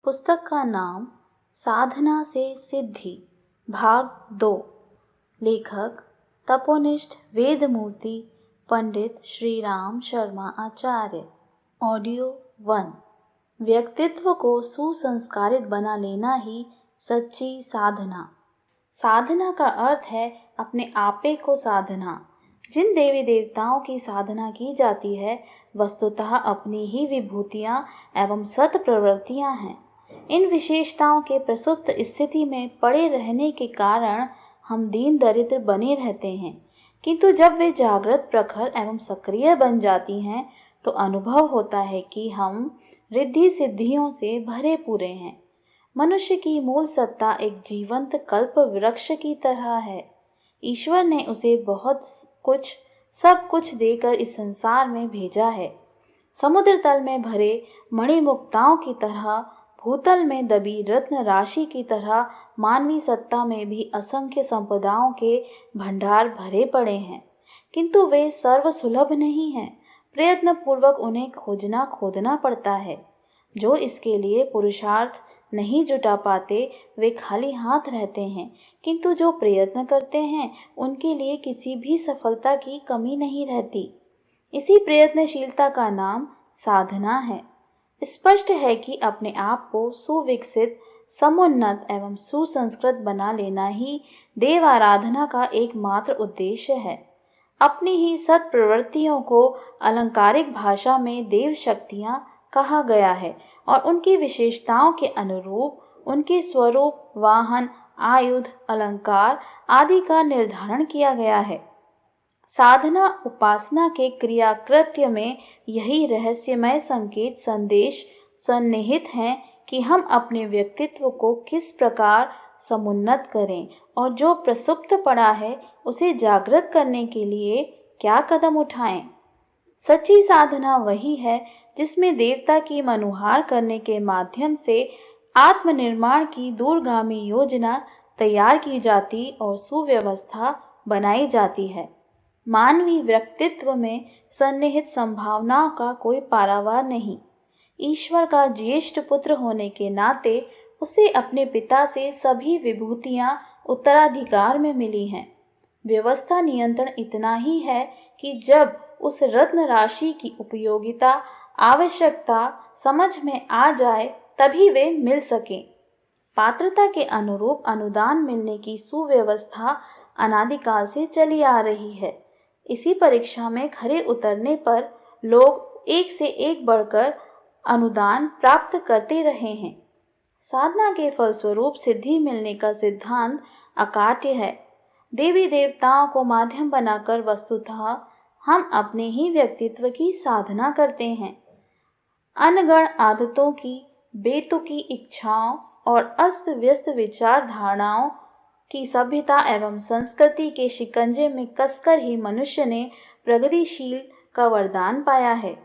पुस्तक का नाम साधना से सिद्धि, भाग 2। लेखक तपोनिष्ठ वेदमूर्ति पंडित श्री राम शर्मा आचार्य। ऑडियो 1। व्यक्तित्व को सुसंस्कारित बना लेना ही सच्ची साधना। साधना का अर्थ है अपने आपे को साधना। जिन देवी देवताओं की साधना की जाती है वस्तुतः अपनी ही विभूतियाँ एवं सत प्रवृत्तियाँ हैं। इन विशेषताओं के प्रसुप्त स्थिति में पड़े रहने के कारण हम दीन दरिद्र बने रहते हैं, किंतु जब वे जागृत, प्रखर एवं सक्रिय बन जाती हैं तो अनुभव होता है कि हम रिद्धि सिद्धियों से भरे पूरे हैं। मनुष्य की मूल सत्ता एक जीवंत कल्प वृक्ष की तरह है। ईश्वर ने उसे सब कुछ देकर इस संसार में भेजा है। समुद्र तल में भरे मणिमुक्ताओं की तरह, भूतल में दबी रत्न राशि की तरह मानवीय सत्ता में भी असंख्य संपदाओं के भंडार भरे पड़े हैं, किंतु वे सर्वसुलभ नहीं हैं। प्रयत्न पूर्वक उन्हें खोदना पड़ता है। जो इसके लिए पुरुषार्थ नहीं जुटा पाते वे खाली हाथ रहते हैं, किंतु जो प्रयत्न करते हैं उनके लिए किसी भी सफलता की कमी नहीं रहती। इसी प्रयत्नशीलता का नाम साधना है। स्पष्ट है कि अपने आप को सुविकसित, समुन्नत एवं सुसंस्कृत बना लेना ही देव आराधना का एकमात्र उद्देश्य है। अपनी ही सत प्रवृत्तियों को अलंकारिक भाषा में देव शक्तियाँ कहा गया है और उनकी विशेषताओं के अनुरूप उनके स्वरूप, वाहन, आयुध, अलंकार आदि का निर्धारण किया गया है। साधना उपासना के क्रियाकृत्य में यही रहस्यमय संकेत संदेश सन्निहित हैं कि हम अपने व्यक्तित्व को किस प्रकार समुन्नत करें और जो प्रसुप्त पड़ा है उसे जागृत करने के लिए क्या कदम उठाएं। सच्ची साधना वही है जिसमें देवता की मनुहार करने के माध्यम से आत्मनिर्माण की दूरगामी योजना तैयार की जाती और सुव्यवस्था बनाई जाती है। मानवीय व्यक्तित्व में सन्निहित संभावनाओं का कोई पारावार नहीं। ईश्वर का ज्येष्ठ पुत्र होने के नाते उसे अपने पिता से सभी विभूतियां उत्तराधिकार में मिली हैं। व्यवस्था नियंत्रण इतना ही है कि जब उस रत्न राशि की उपयोगिता, आवश्यकता समझ में आ जाए तभी वे मिल सकें। पात्रता के अनुरूप अनुदान मिलने की सुव्यवस्था अनादिकाल से चली आ रही है। इसी परीक्षा में खरे उतरने पर लोग एक से एक बढ़कर अनुदान प्राप्त करते रहे हैं। साधना के फलस्वरूप सिद्धि मिलने का सिद्धांत अकाट्य है। देवी देवताओं को माध्यम बनाकर वस्तुतः हम अपने ही व्यक्तित्व की साधना करते हैं। अनगढ़ आदतों की, बेतुकी इच्छाओं और अस्त व्यस्त विचारधाराओं की सभ्यता एवं संस्कृति के शिकंजे में कसकर ही मनुष्य ने प्रगतिशील का वरदान पाया है।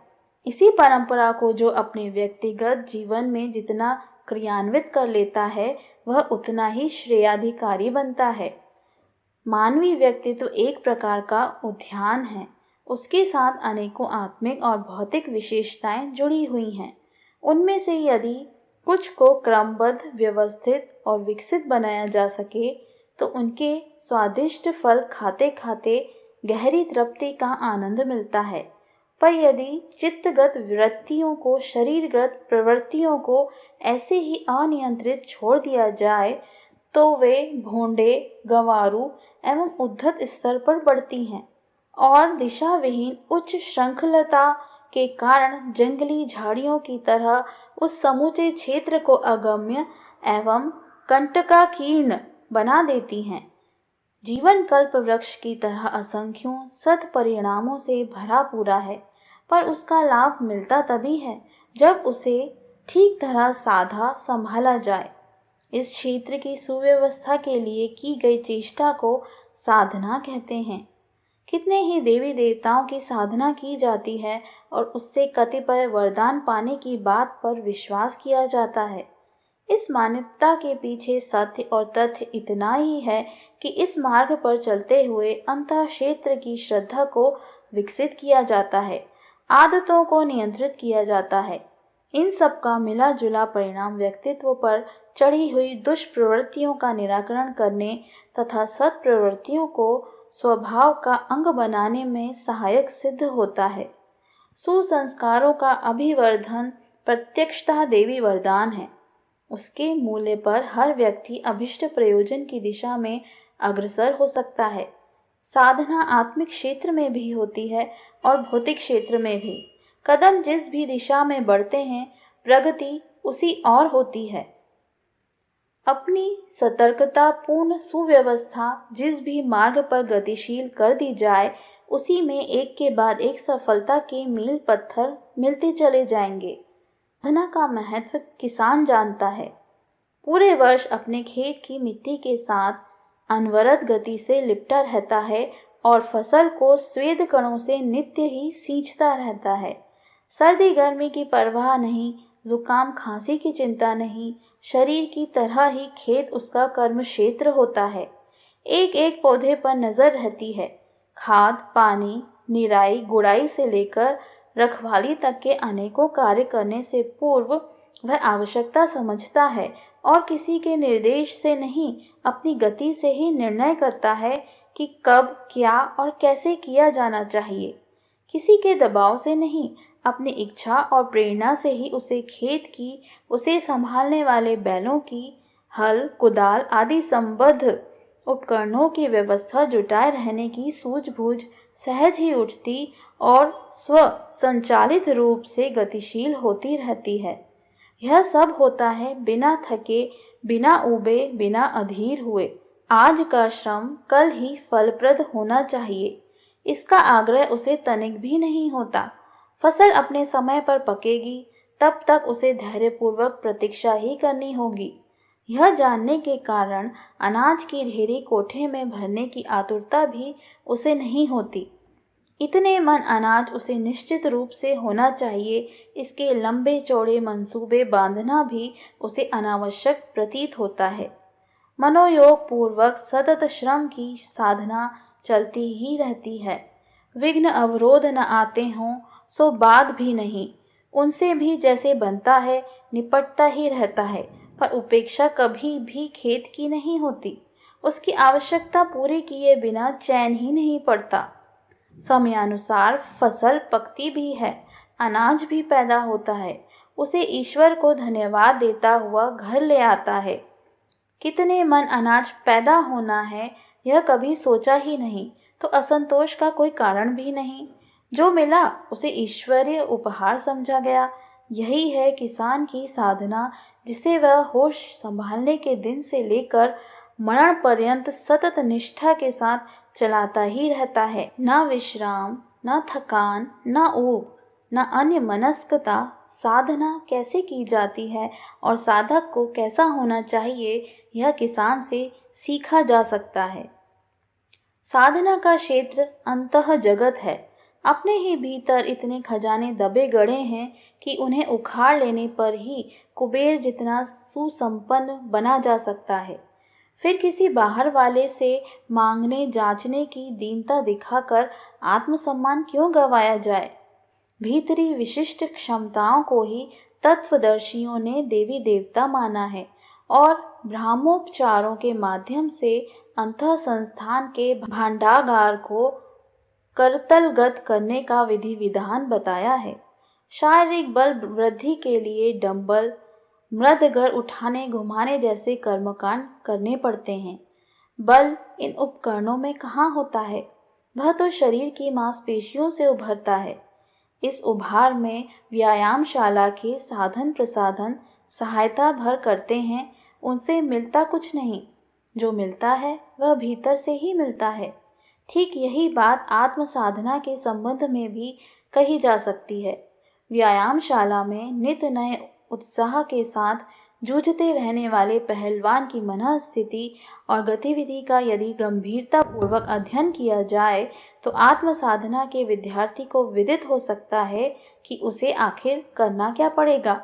इसी परंपरा को जो अपने व्यक्तिगत जीवन में जितना क्रियान्वित कर लेता है वह उतना ही श्रेयाधिकारी बनता है। मानवीय व्यक्तित्व एक प्रकार का उद्यान है। उसके साथ अनेकों आत्मिक और भौतिक विशेषताएं जुड़ी हुई हैं। उनमें से यदि कुछ को क्रमबद्ध, व्यवस्थित और विकसित बनाया जा सके तो उनके स्वादिष्ट फल खाते खाते गहरी तृप्ति का आनंद मिलता है। पर यदि चित्तगत वृत्तियों को, शरीरगत प्रवृत्तियों को ऐसे ही अनियंत्रित छोड़ दिया जाए तो वे भोंडे, गंवारू एवं उद्धत स्तर पर बढ़ती हैं और दिशा विहीन उच्च श्रृंखलता के कारण जंगली झाड़ियों की तरह उस समूचे क्षेत्र को अगम्य एवं कंटकाकीर्ण बना देती हैं। जीवन कल्प वृक्ष की तरह असंख्यों सत परिणामों से भरा पूरा है, पर उसका लाभ मिलता तभी है जब उसे ठीक तरह साधा संभाला जाए। इस क्षेत्र की सुव्यवस्था के लिए की गई चेष्टा को साधना कहते हैं। कितने ही देवी देवताओं की साधना की जाती है और उससे कतिपय वरदान पाने की बात पर विश्वास किया जाता है। इस मान्यता के पीछे सत्य और तथ्य इतना ही है कि इस मार्ग पर चलते हुए अंतः क्षेत्र की श्रद्धा को विकसित किया जाता है, आदतों को नियंत्रित किया जाता है। इन सब का मिला जुला परिणाम व्यक्तित्व पर चढ़ी हुई दुष्प्रवृत्तियों का निराकरण करने तथा सत्प्रवृत्तियों को स्वभाव का अंग बनाने में सहायक सिद्ध होता है। सुसंस्कारों का अभिवर्धन प्रत्यक्षतः देवी वरदान है। उसके मूल्य पर हर व्यक्ति अभिष्ट प्रयोजन की दिशा में अग्रसर हो सकता है। साधना आत्मिक क्षेत्र में भी होती है और भौतिक क्षेत्र में भी। कदम जिस भी दिशा में बढ़ते हैं, प्रगति उसी और होती है। अपनी सतर्कता पूर्ण सुव्यवस्था जिस भी मार्ग पर गतिशील कर दी जाए, उसी में एक के बाद एक सफलता के मील पत्थर मिलते चले जाएंगे। साधना का महत्व किसान जानता है। पूरे वर्ष अपने खेत की मिट्टी के साथ अनवरत गति से लिपटा रहता है और फसल को स्वेद कणों से नित्य ही सींचता रहता है। सर्दी गर्मी की परवाह नहीं, जुकाम खांसी की चिंता नहीं, शरीर की तरह ही खेत उसका कर्म क्षेत्र होता है। एक एक पौधे पर नजर रहती है। खाद, पानी, निराई, गुड़ाई से लेकर रखवाली तक के अनेकों कार्य करने से पूर्व वह आवश्यकता समझता है और किसी के निर्देश से नहीं, अपनी गति से ही निर्णय करता है कि कब, क्या और कैसे किया जाना चाहिए। किसी के दबाव से नहीं, अपनी इच्छा और प्रेरणा से ही उसे खेत की, उसे संभालने वाले बैलों की, हल, कुदाल आदि संबद्ध उपकरणों की व्यवस्था जुटाए रहने की सूझबूझ सहज ही उठती और स्व संचालित रूप से गतिशील होती रहती है। यह सब होता है बिना थके, बिना ऊबे, बिना अधीर हुए। आज का श्रम कल ही फलप्रद होना चाहिए, इसका आग्रह उसे तनिक भी नहीं होता। फसल अपने समय पर पकेगी, तब तक उसे धैर्यपूर्वक प्रतीक्षा ही करनी होगी। यह जानने के कारण अनाज की ढेरी कोठे में भरने की आतुरता भी उसे नहीं होती। इतने मन अनाज उसे निश्चित रूप से होना चाहिए, इसके लंबे चौड़े मंसूबे बांधना भी उसे अनावश्यक प्रतीत होता है। मनोयोग पूर्वक सतत श्रम की साधना चलती ही रहती है। विघ्न अवरोध न आते हों सो बात भी नहीं, उनसे भी जैसे बनता है निपटता ही रहता है, पर उपेक्षा कभी भी खेत की नहीं होती। उसकी आवश्यकता पूरी किए बिना चैन ही नहीं पड़ता। समयानुसार फसल पकती भी है, अनाज भी पैदा होता है, उसे ईश्वर को धन्यवाद देता हुआ घर ले आता है। कितने मन अनाज पैदा होना है यह कभी सोचा ही नहीं, तो असंतोष का कोई कारण भी नहीं। जो मिला उसे ईश्वरीय उपहार समझा गया। यही है किसान की साधना, जिसे वह होश संभालने के दिन से लेकर मरण पर्यंत सतत निष्ठा के साथ चलाता ही रहता है। न विश्राम, न थकान, न ऊब, न अन्य मनस्कता। साधना कैसे की जाती है और साधक को कैसा होना चाहिए, यह किसान से सीखा जा सकता है। साधना का क्षेत्र अंतः जगत है। अपने ही भीतर इतने खजाने दबे गड़े हैं कि उन्हें उखाड़ लेने पर ही कुबेर जितना सुसंपन्न बना जा सकता है। फिर किसी बाहर वाले से मांगने जांचने की दीनता दिखाकर आत्मसम्मान क्यों गंवाया जाए। भीतरी विशिष्ट क्षमताओं को ही तत्वदर्शियों ने देवी देवता माना है और ब्रह्मोपचारों के माध्यम से अंतः संस्थान के भांडागार को करतलगत करने का विधि विधान बताया है। शारीरिक बल वृद्धि के लिए डंबल, मृदगर उठाने घुमाने जैसे कर्मकांड करने पड़ते हैं। बल इन उपकरणों में कहाँ होता है, वह तो शरीर की मांसपेशियों से उभरता है। इस उभार में व्यायामशाला के साधन प्रसाधन सहायता भर करते हैं, उनसे मिलता कुछ नहीं। जो मिलता है वह भीतर से ही मिलता है। ठीक यही बात आत्म साधना के संबंध में भी कही जा सकती है। व्यायामशाला में नित नए उत्साह के साथ जूझते रहने वाले पहलवान की मनः स्थिति और गतिविधि का यदि गंभीरता पूर्वक अध्ययन किया जाए तो आत्म साधना के विद्यार्थी को विदित हो सकता है कि उसे आखिर करना क्या पड़ेगा।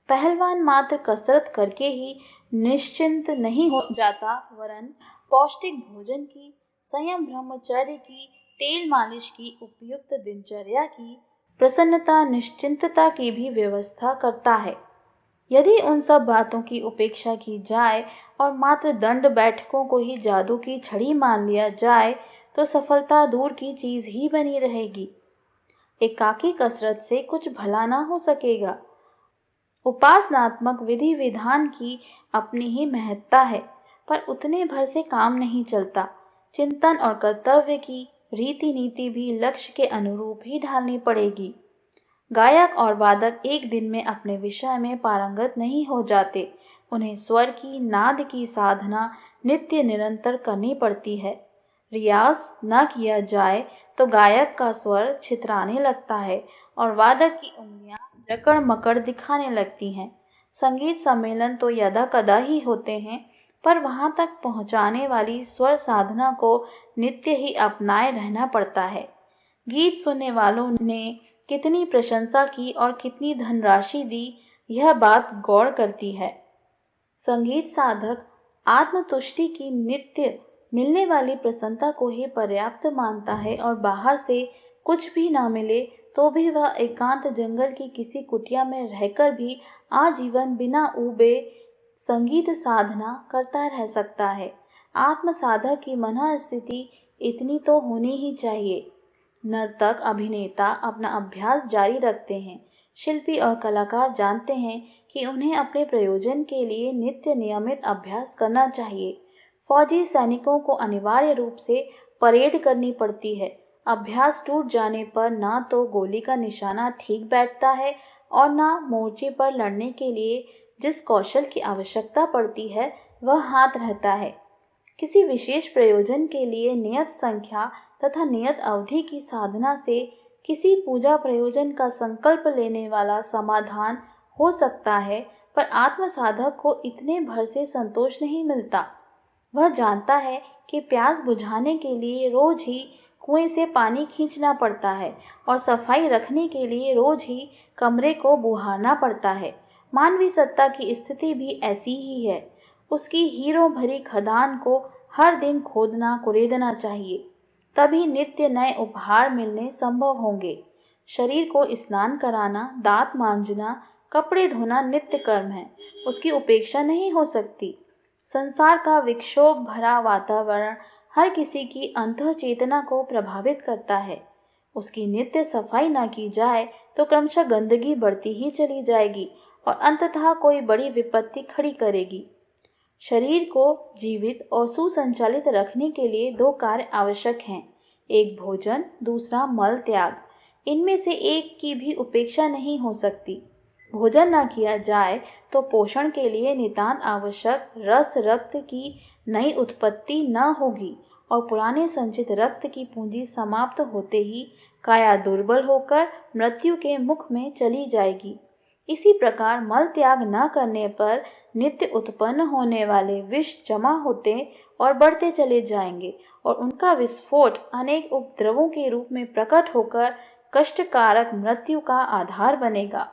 पहलवान मात्र कसरत करके ही निश्चिंत नहीं हो जाता, वरन पौष्टिक भोजन की, संयम ब्रह्मचर्य की, तेल मालिश की, उपयुक्त दिनचर्या की, प्रसन्नता, निश्चिंतता की भी व्यवस्था करता है। यदि उन सब बातों की उपेक्षा की जाए और मात्र दंड बैठकों को ही जादू की छड़ी मान लिया जाए तो सफलता दूर की चीज ही बनी रहेगी। एकाकी कसरत से कुछ भला ना हो सकेगा। उपासनात्मक विधि विधान की अपनी ही महत्ता है, पर उतने भर से काम नहीं चलता। चिंतन और कर्तव्य की रीति नीति भी लक्ष्य के अनुरूप ही ढालनी पड़ेगी। गायक और वादक एक दिन में अपने विषय में पारंगत नहीं हो जाते। उन्हें स्वर की, नाद की साधना नित्य निरंतर करनी पड़ती है। रियाज न किया जाए तो गायक का स्वर छितराने लगता है और वादक की उंगलियां जकड़ मकड़ दिखाने लगती हैं। संगीत सम्मेलन तो यदा कदा ही होते हैं, पर वहां तक पहुंचाने वाली स्वर साधना को नित्य ही अपनाए रहना पड़ता है। गीत सुनने वालों ने कितनी प्रशंसा की और कितनी धनराशि दी, यह बात गौर करती है। संगीत साधक आत्मतुष्टि की नित्य मिलने वाली प्रसन्नता को ही पर्याप्त मानता है और बाहर से कुछ भी ना मिले तो भी वह एकांत जंगल की किसी कुटिया में रहकर भी आजीवन बिना ऊबे संगीत साधना करता रह सकता है। आत्म साधक की मन स्थिति इतनी तो होनी ही चाहिए। नर्तक, अभिनेता अपना अभ्यास जारी रखते हैं। शिल्पी और कलाकार जानते हैं कि उन्हें अपने प्रयोजन के लिए नित्य नियमित अभ्यास करना चाहिए। फौजी सैनिकों को अनिवार्य रूप से परेड करनी पड़ती है। अभ्यास टूट जाने पर ना तो गोली का निशाना ठीक बैठता है और ना मोर्चे पर लड़ने के लिए जिस कौशल की आवश्यकता पड़ती है वह हाथ रहता है। किसी विशेष प्रयोजन के लिए नियत संख्या तथा नियत अवधि की साधना से किसी पूजा प्रयोजन का संकल्प लेने वाला समाधान हो सकता है, पर आत्म साधक को इतने भर से संतोष नहीं मिलता। वह जानता है कि प्यास बुझाने के लिए रोज ही कुएं से पानी खींचना पड़ता है और सफाई रखने के लिए रोज ही कमरे को बुहारना पड़ता है। मानवीय सत्ता की स्थिति भी ऐसी ही है। उसकी हीरों भरी खदान को हर दिन खोदना कुरेदना चाहिए, तभी नित्य नए उपहार मिलने संभव होंगे। शरीर को स्नान कराना, दांत मांजना, कपड़े धोना नित्य कर्म है, उसकी उपेक्षा नहीं हो सकती। संसार का विक्षोभ भरा वातावरण हर किसी की अंतः चेतना को प्रभावित करता है। उसकी नित्य सफाई न की जाए तो क्रमशः गंदगी बढ़ती ही चली जाएगी और अंततः कोई बड़ी विपत्ति खड़ी करेगी। शरीर को जीवित और सुसंचालित रखने के लिए दो कार्य आवश्यक हैं, एक भोजन, दूसरा मल त्याग। इनमें से एक की भी उपेक्षा नहीं हो सकती। भोजन न किया जाए तो पोषण के लिए नितांत आवश्यक रस रक्त की नई उत्पत्ति न होगी और पुराने संचित रक्त की पूंजी समाप्त होते ही काया दुर्बल होकर मृत्यु के मुख में चली जाएगी। इसी प्रकार मल त्याग न करने पर नित्य उत्पन्न होने वाले विष जमा होते और बढ़ते चले जाएंगे और उनका विस्फोट अनेक उपद्रवों के रूप में प्रकट होकर कष्टकारक मृत्यु का आधार बनेगा।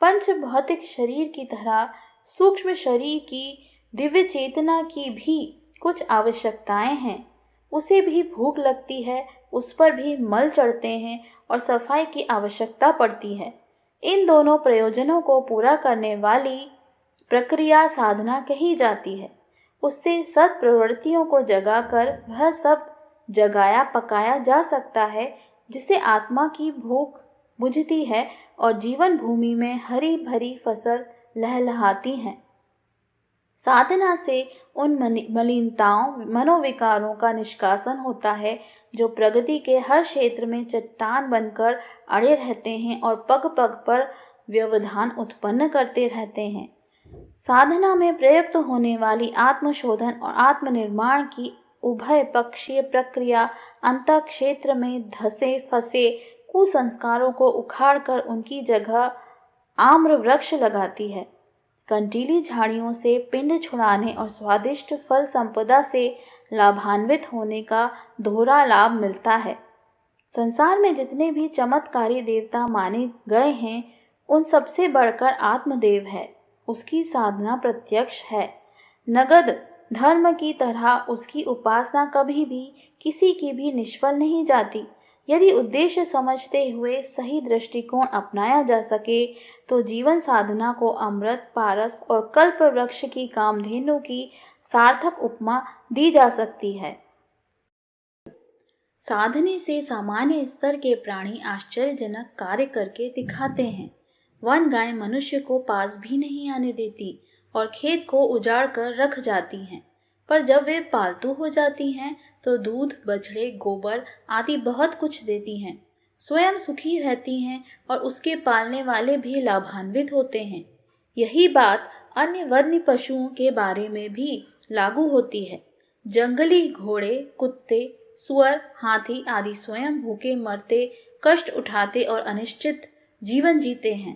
पंच भौतिक शरीर की तरह सूक्ष्म शरीर की दिव्य चेतना की भी कुछ आवश्यकताएं हैं। उसे भी भूख लगती है, उस पर भी मल चढ़ते हैं और सफाई की आवश्यकता पड़ती है। इन दोनों प्रयोजनों को पूरा करने वाली प्रक्रिया साधना कही जाती है। उससे सत प्रवृत्तियों को जगाकर वह सब जगाया पकाया जा सकता है जिससे आत्मा की भूख बुझती है और जीवन भूमि में हरी भरी फसल लहलहाती हैं। साधना से उन मलिनताओं, मनोविकारों का निष्कासन होता है जो प्रगति के हर क्षेत्र में चट्टान बनकर अड़े रहते हैं और पग पग पर व्यवधान उत्पन्न करते रहते हैं। साधना में प्रयुक्त होने वाली आत्मशोधन और आत्मनिर्माण की उभय पक्षीय प्रक्रिया अंतः क्षेत्र में धसे फंसे कुसंस्कारों को उखाड़कर उनकी जगह आम्र वृक्ष लगाती है। कंटीली झाड़ियों से पिंड छुड़ाने और स्वादिष्ट फल संपदा से लाभान्वित होने का दोहरा लाभ मिलता है। संसार में जितने भी चमत्कारी देवता माने गए हैं, उन सबसे बढ़कर आत्मदेव है। उसकी साधना प्रत्यक्ष है। नगद धर्म की तरह उसकी उपासना कभी भी किसी की भी निष्फल नहीं जाती। यदि उद्देश्य समझते हुए सही दृष्टिकोण अपनाया जा सके तो जीवन साधना को अमृत, पारस और कल्प वृक्ष की कामधेनु की सार्थक उपमा दी जा सकती है। साधने से सामान्य स्तर के प्राणी आश्चर्यजनक कार्य करके दिखाते हैं। वन गाय मनुष्य को पास भी नहीं आने देती और खेत को उजाड़ कर रख जाती हैं, पर जब वे पालतू हो जाती हैं तो दूध, बछड़े, गोबर आदि बहुत कुछ देती हैं। स्वयं सुखी रहती हैं और उसके पालने वाले भी लाभान्वित होते हैं। यही बात अन्य वन्य पशुओं के बारे में भी लागू होती है। जंगली घोड़े, कुत्ते, सुअर, हाथी आदि स्वयं भूखे मरते, कष्ट उठाते और अनिश्चित जीवन जीते हैं।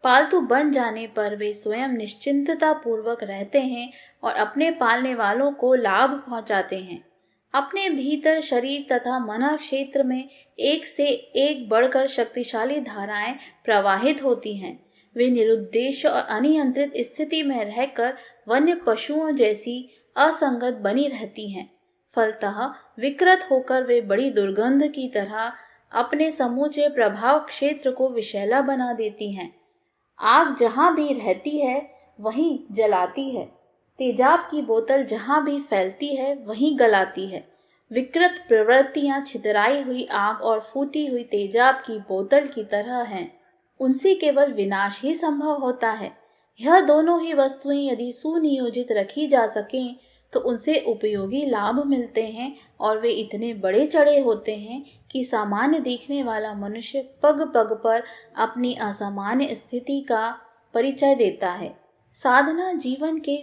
पालतू बन जाने पर वे स्वयं निश्चिंतता पूर्वक रहते हैं और अपने पालने वालों को लाभ पहुंचाते हैं। अपने भीतर शरीर तथा मन क्षेत्र में एक से एक बढ़कर शक्तिशाली धाराएं प्रवाहित होती हैं। वे निरुद्देश्य और अनियंत्रित स्थिति में रहकर वन्य पशुओं जैसी असंगत बनी रहती हैं। फलतः विकृत होकर वे बड़ी दुर्गंध की तरह अपने समूचे प्रभाव क्षेत्र को विषैला बना देती हैं। आग जहाँ भी रहती है वहीं जलाती है। तेजाब की बोतल जहाँ भी फैलती है वहीं गलाती है। विकृत प्रवृत्तियाँ छितराई हुई आग और फूटी हुई तेजाब की बोतल की तरह हैं। उनसे केवल विनाश ही संभव होता है। यह दोनों ही वस्तुएं यदि सुनियोजित रखी जा सकें तो उनसे उपयोगी लाभ मिलते हैं और वे इतने बड़े चढ़े होते हैं कि सामान्य देखने वाला मनुष्य पग पग पर अपनी असामान्य स्थिति का परिचय देता है। साधना जीवन के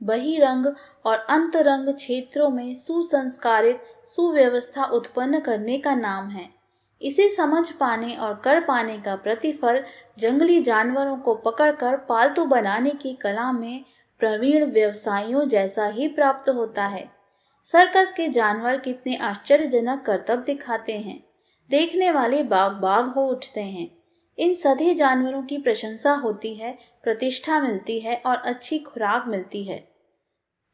बहिरंग और अंतरंग क्षेत्रों में सुसंस्कारित सुव्यवस्था उत्पन्न करने का नाम है। इसे समझ पाने और कर पाने का प्रतिफल जंगली जानवरों को पकड़कर पालतू बनाने की कला में प्रवीण व्यवसायियों जैसा ही प्राप्त होता है। सर्कस के जानवर कितने आश्चर्यजनक करतब दिखाते हैं। देखने वाले बाग बाग हो उठते हैं। इन सधे जानवरों की प्रशंसा होती है, प्रतिष्ठा मिलती है और अच्छी खुराक मिलती है।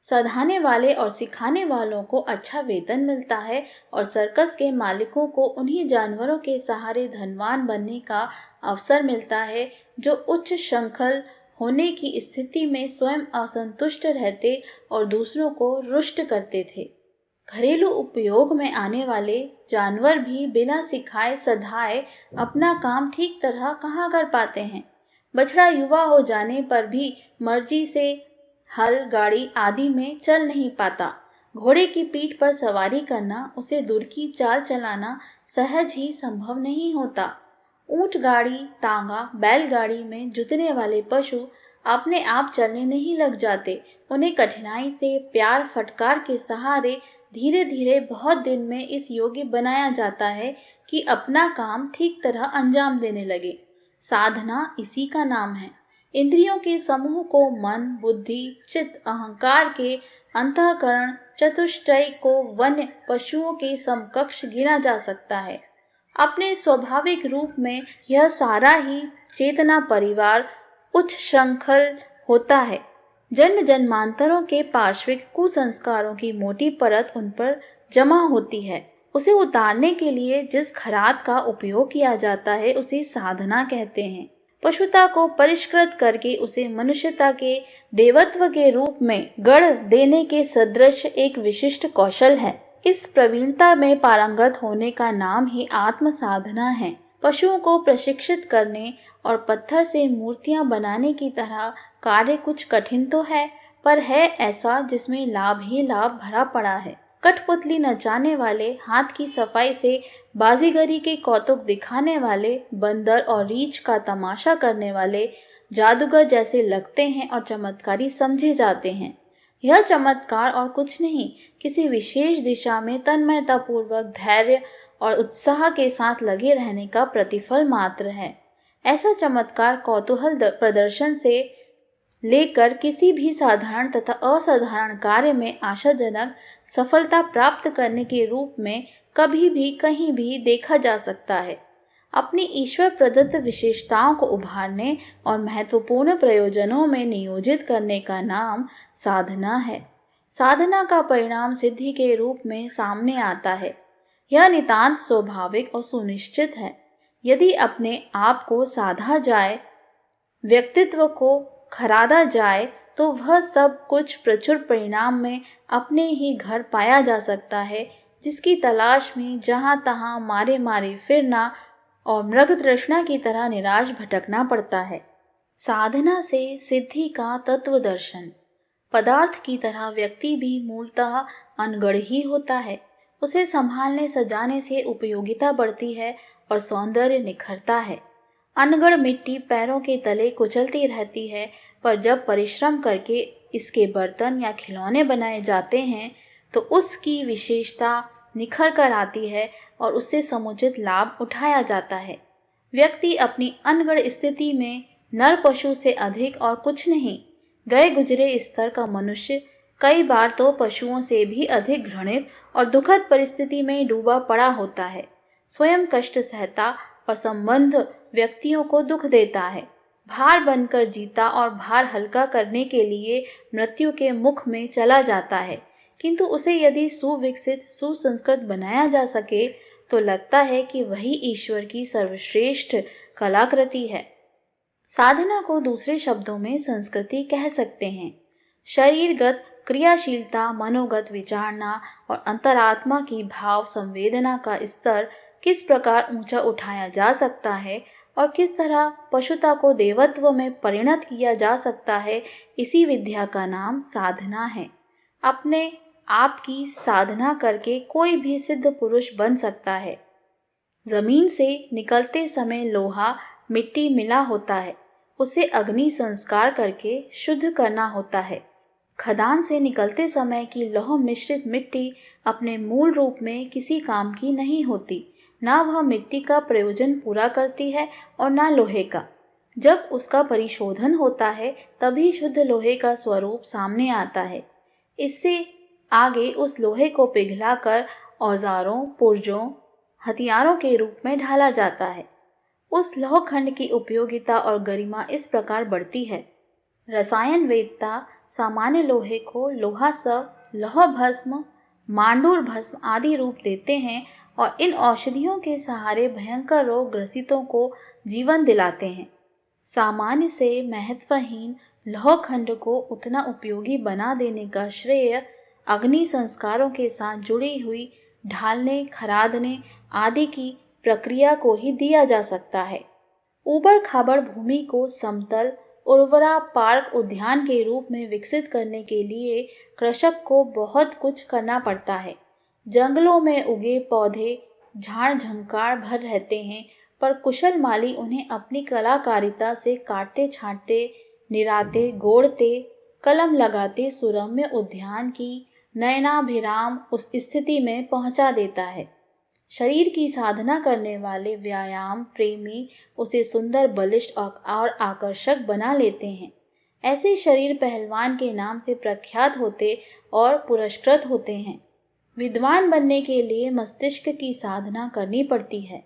सधाने वाले और सिखाने वालों को अच्छा वेतन मिलता है और सर्कस के मालिकों को उन्हीं जानवरों के सहारे धनवान बनने का अवसर मिलता है जो उच्च श्रृंखल होने की स्थिति में स्वयं असंतुष्ट रहते और दूसरों को रुष्ट करते थे। घरेलू उपयोग में आने वाले जानवर भी बिना सिखाए सधाए अपना काम ठीक तरह कहाँ कर पाते हैं। बछड़ा युवा हो जाने पर भी मर्जी से हल, गाड़ी आदि में चल नहीं पाता। घोड़े की पीठ पर सवारी करना, उसे दूर की चाल चलाना सहज ही संभव नहीं होता। ऊंट गाड़ी, तांगा, बैलगाड़ी में जुतने वाले पशु अपने आप चलने नहीं लग जाते। उन्हें कठिनाई से प्यार फटकार के सहारे धीरे धीरे बहुत दिन में इस योग्य बनाया जाता है कि अपना काम ठीक तरह अंजाम देने लगे। साधना इसी का नाम है। इंद्रियों के समूह को मन, बुद्धि, चित्त, अहंकार के अंतःकरण चतुष्टय को वन्य पशुओं के समकक्ष गिना जा सकता है। अपने स्वाभाविक रूप में यह सारा ही चेतना परिवार उच्च श्रृंखल होता है। जन्म जन्मांतरों के पार्श्विक कुसंस्कारों की मोटी परत उन पर जमा होती है। उसे उतारने के लिए जिस खराद का उपयोग किया जाता है उसे साधना कहते हैं। पशुता को परिष्कृत करके उसे मनुष्यता के देवत्व के रूप में गढ़ देने के सदृश एक विशिष्ट कौशल है। इस प्रवीणता में पारंगत होने का नाम ही आत्म साधना है। पशुओं को प्रशिक्षित करने और पत्थर से मूर्तियां बनाने की तरह कार्य कुछ कठिन तो है, पर है ऐसा जिसमें लाभ ही लाभ भरा पड़ा है। कठपुतली नचाने वाले, हाथ की सफाई से बाजीगरी के कौतुक दिखाने वाले, बंदर और रीछ का तमाशा करने वाले जादूगर जैसे लगते हैं और चमत्कारी समझे जाते हैं। यह चमत्कार और कुछ नहीं, किसी विशेष दिशा में तन्मयतापूर्वक धैर्य और उत्साह के साथ लगे रहने का प्रतिफल मात्र है। ऐसा चमत्कार कौतूहल प्रदर्शन से लेकर किसी भी साधारण तथा असाधारण कार्य में आशाजनक सफलता प्राप्त करने के रूप में कभी भी कहीं भी देखा जा सकता है। अपनी ईश्वर प्रदत्त विशेषताओं को उभारने और महत्वपूर्ण प्रयोजनों में नियोजित करने का नाम साधना है। साधना का परिणाम सिद्धि के रूप में सामने आता है। यह नितांत स्वाभाविक और सुनिश्चित है। यदि अपने आप को साधा जाए, व्यक्तित्व को खरादा जाए, तो वह सब कुछ प्रचुर परिणाम में अपने ही घर पाया जा सकता है, जिसकी तलाश में जहाँ तहाँ मारे मारे फिरना और मृग तृष्णा की तरह निराश भटकना पड़ता है। साधना से सिद्धि का तत्व दर्शन। पदार्थ की तरह व्यक्ति भी मूलतः अनगढ़ ही होता है। उसे संभालने सजाने से उपयोगिता बढ़ती है और सौंदर्य निखरता है। अनगढ़ मिट्टी पैरों के तले कुचलती रहती है, पर जब परिश्रम करके इसके बर्तन या खिलौने बनाए जाते हैं तो उसकी विशेषता निखर कर आती है और उससे समुचित लाभ उठाया जाता है। व्यक्ति अपनी अनगढ़ स्थिति में नर पशु से अधिक और कुछ नहीं। गए गुजरे स्तर का मनुष्य कई बार तो पशुओं से भी अधिक घृणित और दुखद परिस्थिति में डूबा पड़ा होता है। स्वयं कष्ट सहता और संबंध व्यक्तियों को दुख देता है। भार बनकर जीता और भार हल्का करने के लिए मृत्यु के मुख में चला जाता है, किंतु उसे यदि सुविकसित सुसंस्कृत बनाया जा सके तो लगता है कि वही ईश्वर की सर्वश्रेष्ठ कलाकृति है। साधना को दूसरे शब्दों में संस्कृति कह सकते हैं। शरीरगत क्रियाशीलता, मनोगत विचारना और अंतरात्मा की भाव संवेदना का स्तर किस प्रकार ऊंचा उठाया जा सकता है और किस तरह पशुता को देवत्व में परिणत किया जा सकता है, इसी विद्या का नाम साधना है। अपने आप की साधना करके कोई भी सिद्ध पुरुष बन सकता है। जमीन से निकलते समय लोहा मिट्टी मिला होता है, उसे अग्नि संस्कार करके शुद्ध करना होता है। खदान से निकलते समय की लौह मिश्रित मिट्टी अपने मूल रूप में किसी काम की नहीं होती। ना वह मिट्टी का प्रयोजन पूरा करती है और ना लोहे का। जब उसका परिशोधन होता है तभी शुद्ध लोहे का स्वरूप सामने आता है। इससे आगे उस लोहे को पिघलाकर औजारों, पुर्जों, हथियारों के रूप में ढाला जाता है। उस लौह खंड की उपयोगिता और गरिमा इस प्रकार बढ़ती है। रसायन वेदता सामान्य लोहे को लोहा सव, लौह भस्म, मांडूर भस्म आदि रूप देते हैं और इन औषधियों के सहारे भयंकर रोग ग्रसितों को जीवन दिलाते हैं। सामान्य से महत्वहीन लौह खंड को उतना उपयोगी बना देने का श्रेय अग्नि संस्कारों के साथ जुड़ी हुई ढालने, खरादने आदि की प्रक्रिया को ही दिया जा सकता है। ऊबड़ खाबड़ भूमि को समतल उर्वरा पार्क उद्यान के रूप में विकसित करने के लिए कृषक को बहुत कुछ करना पड़ता है। जंगलों में उगे पौधे झाड़ झंकार भर रहते हैं, पर कुशल माली उन्हें अपनी कलाकारिता से काटते छांटते, निराते, गोड़ते, कलम लगाते सुरम्य उद्यान की नयनाभिराम उस स्थिति में पहुंचा देता है। शरीर की साधना करने वाले व्यायाम प्रेमी उसे सुंदर, बलिष्ठ और आकर्षक बना लेते हैं। ऐसे शरीर पहलवान के नाम से प्रख्यात होते और पुरस्कृत होते हैं। विद्वान बनने के लिए मस्तिष्क की साधना करनी पड़ती है।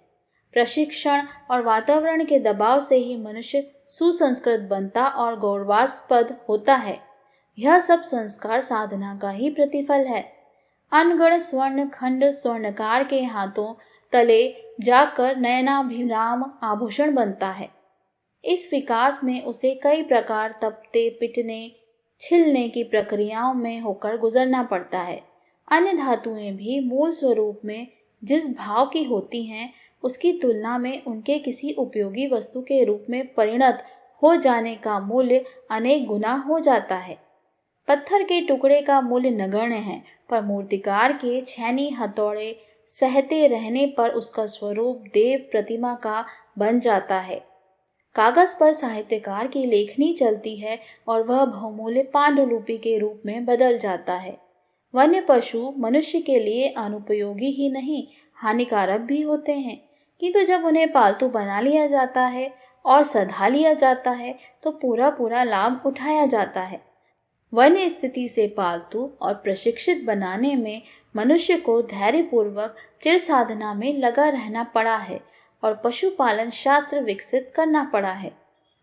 प्रशिक्षण और वातावरण के दबाव से ही मनुष्य सुसंस्कृत बनता और गौरवास्पद होता है। यह सब संस्कार साधना का ही प्रतिफल है। अनगढ़ स्वर्ण खंड स्वर्णकार के हाथों तले जाकर नयनाभिराम आभूषण बनता है। इस विकास में उसे कई प्रकार तपते, पिटने, छिलने की प्रक्रियाओं में होकर गुजरना पड़ता है। अन्य धातुएं भी मूल स्वरूप में जिस भाव की होती हैं, उसकी तुलना में उनके किसी उपयोगी वस्तु के रूप में परिणत हो जाने का मूल्य अनेक गुना हो जाता है। पत्थर के टुकड़े का मूल्य नगण्य है, पर मूर्तिकार के छैनी हथौड़े सहते रहने पर उसका स्वरूप देव प्रतिमा का बन जाता है। कागज पर साहित्यकार की लेखनी चलती है और वह बहुमूल्य पांडुलिपि के रूप में बदल जाता है। वन्य पशु मनुष्य के लिए अनुपयोगी ही नहीं, हानिकारक भी होते हैं, किंतु जब उन्हें पालतू बना लिया जाता है और सधा लिया जाता है तो पूरा लाभ उठाया जाता है। वन्य स्थिति से पालतू और प्रशिक्षित बनाने में मनुष्य को धैर्यपूर्वक चिर साधना में लगा रहना पड़ा है और पशुपालन शास्त्र विकसित करना पड़ा है।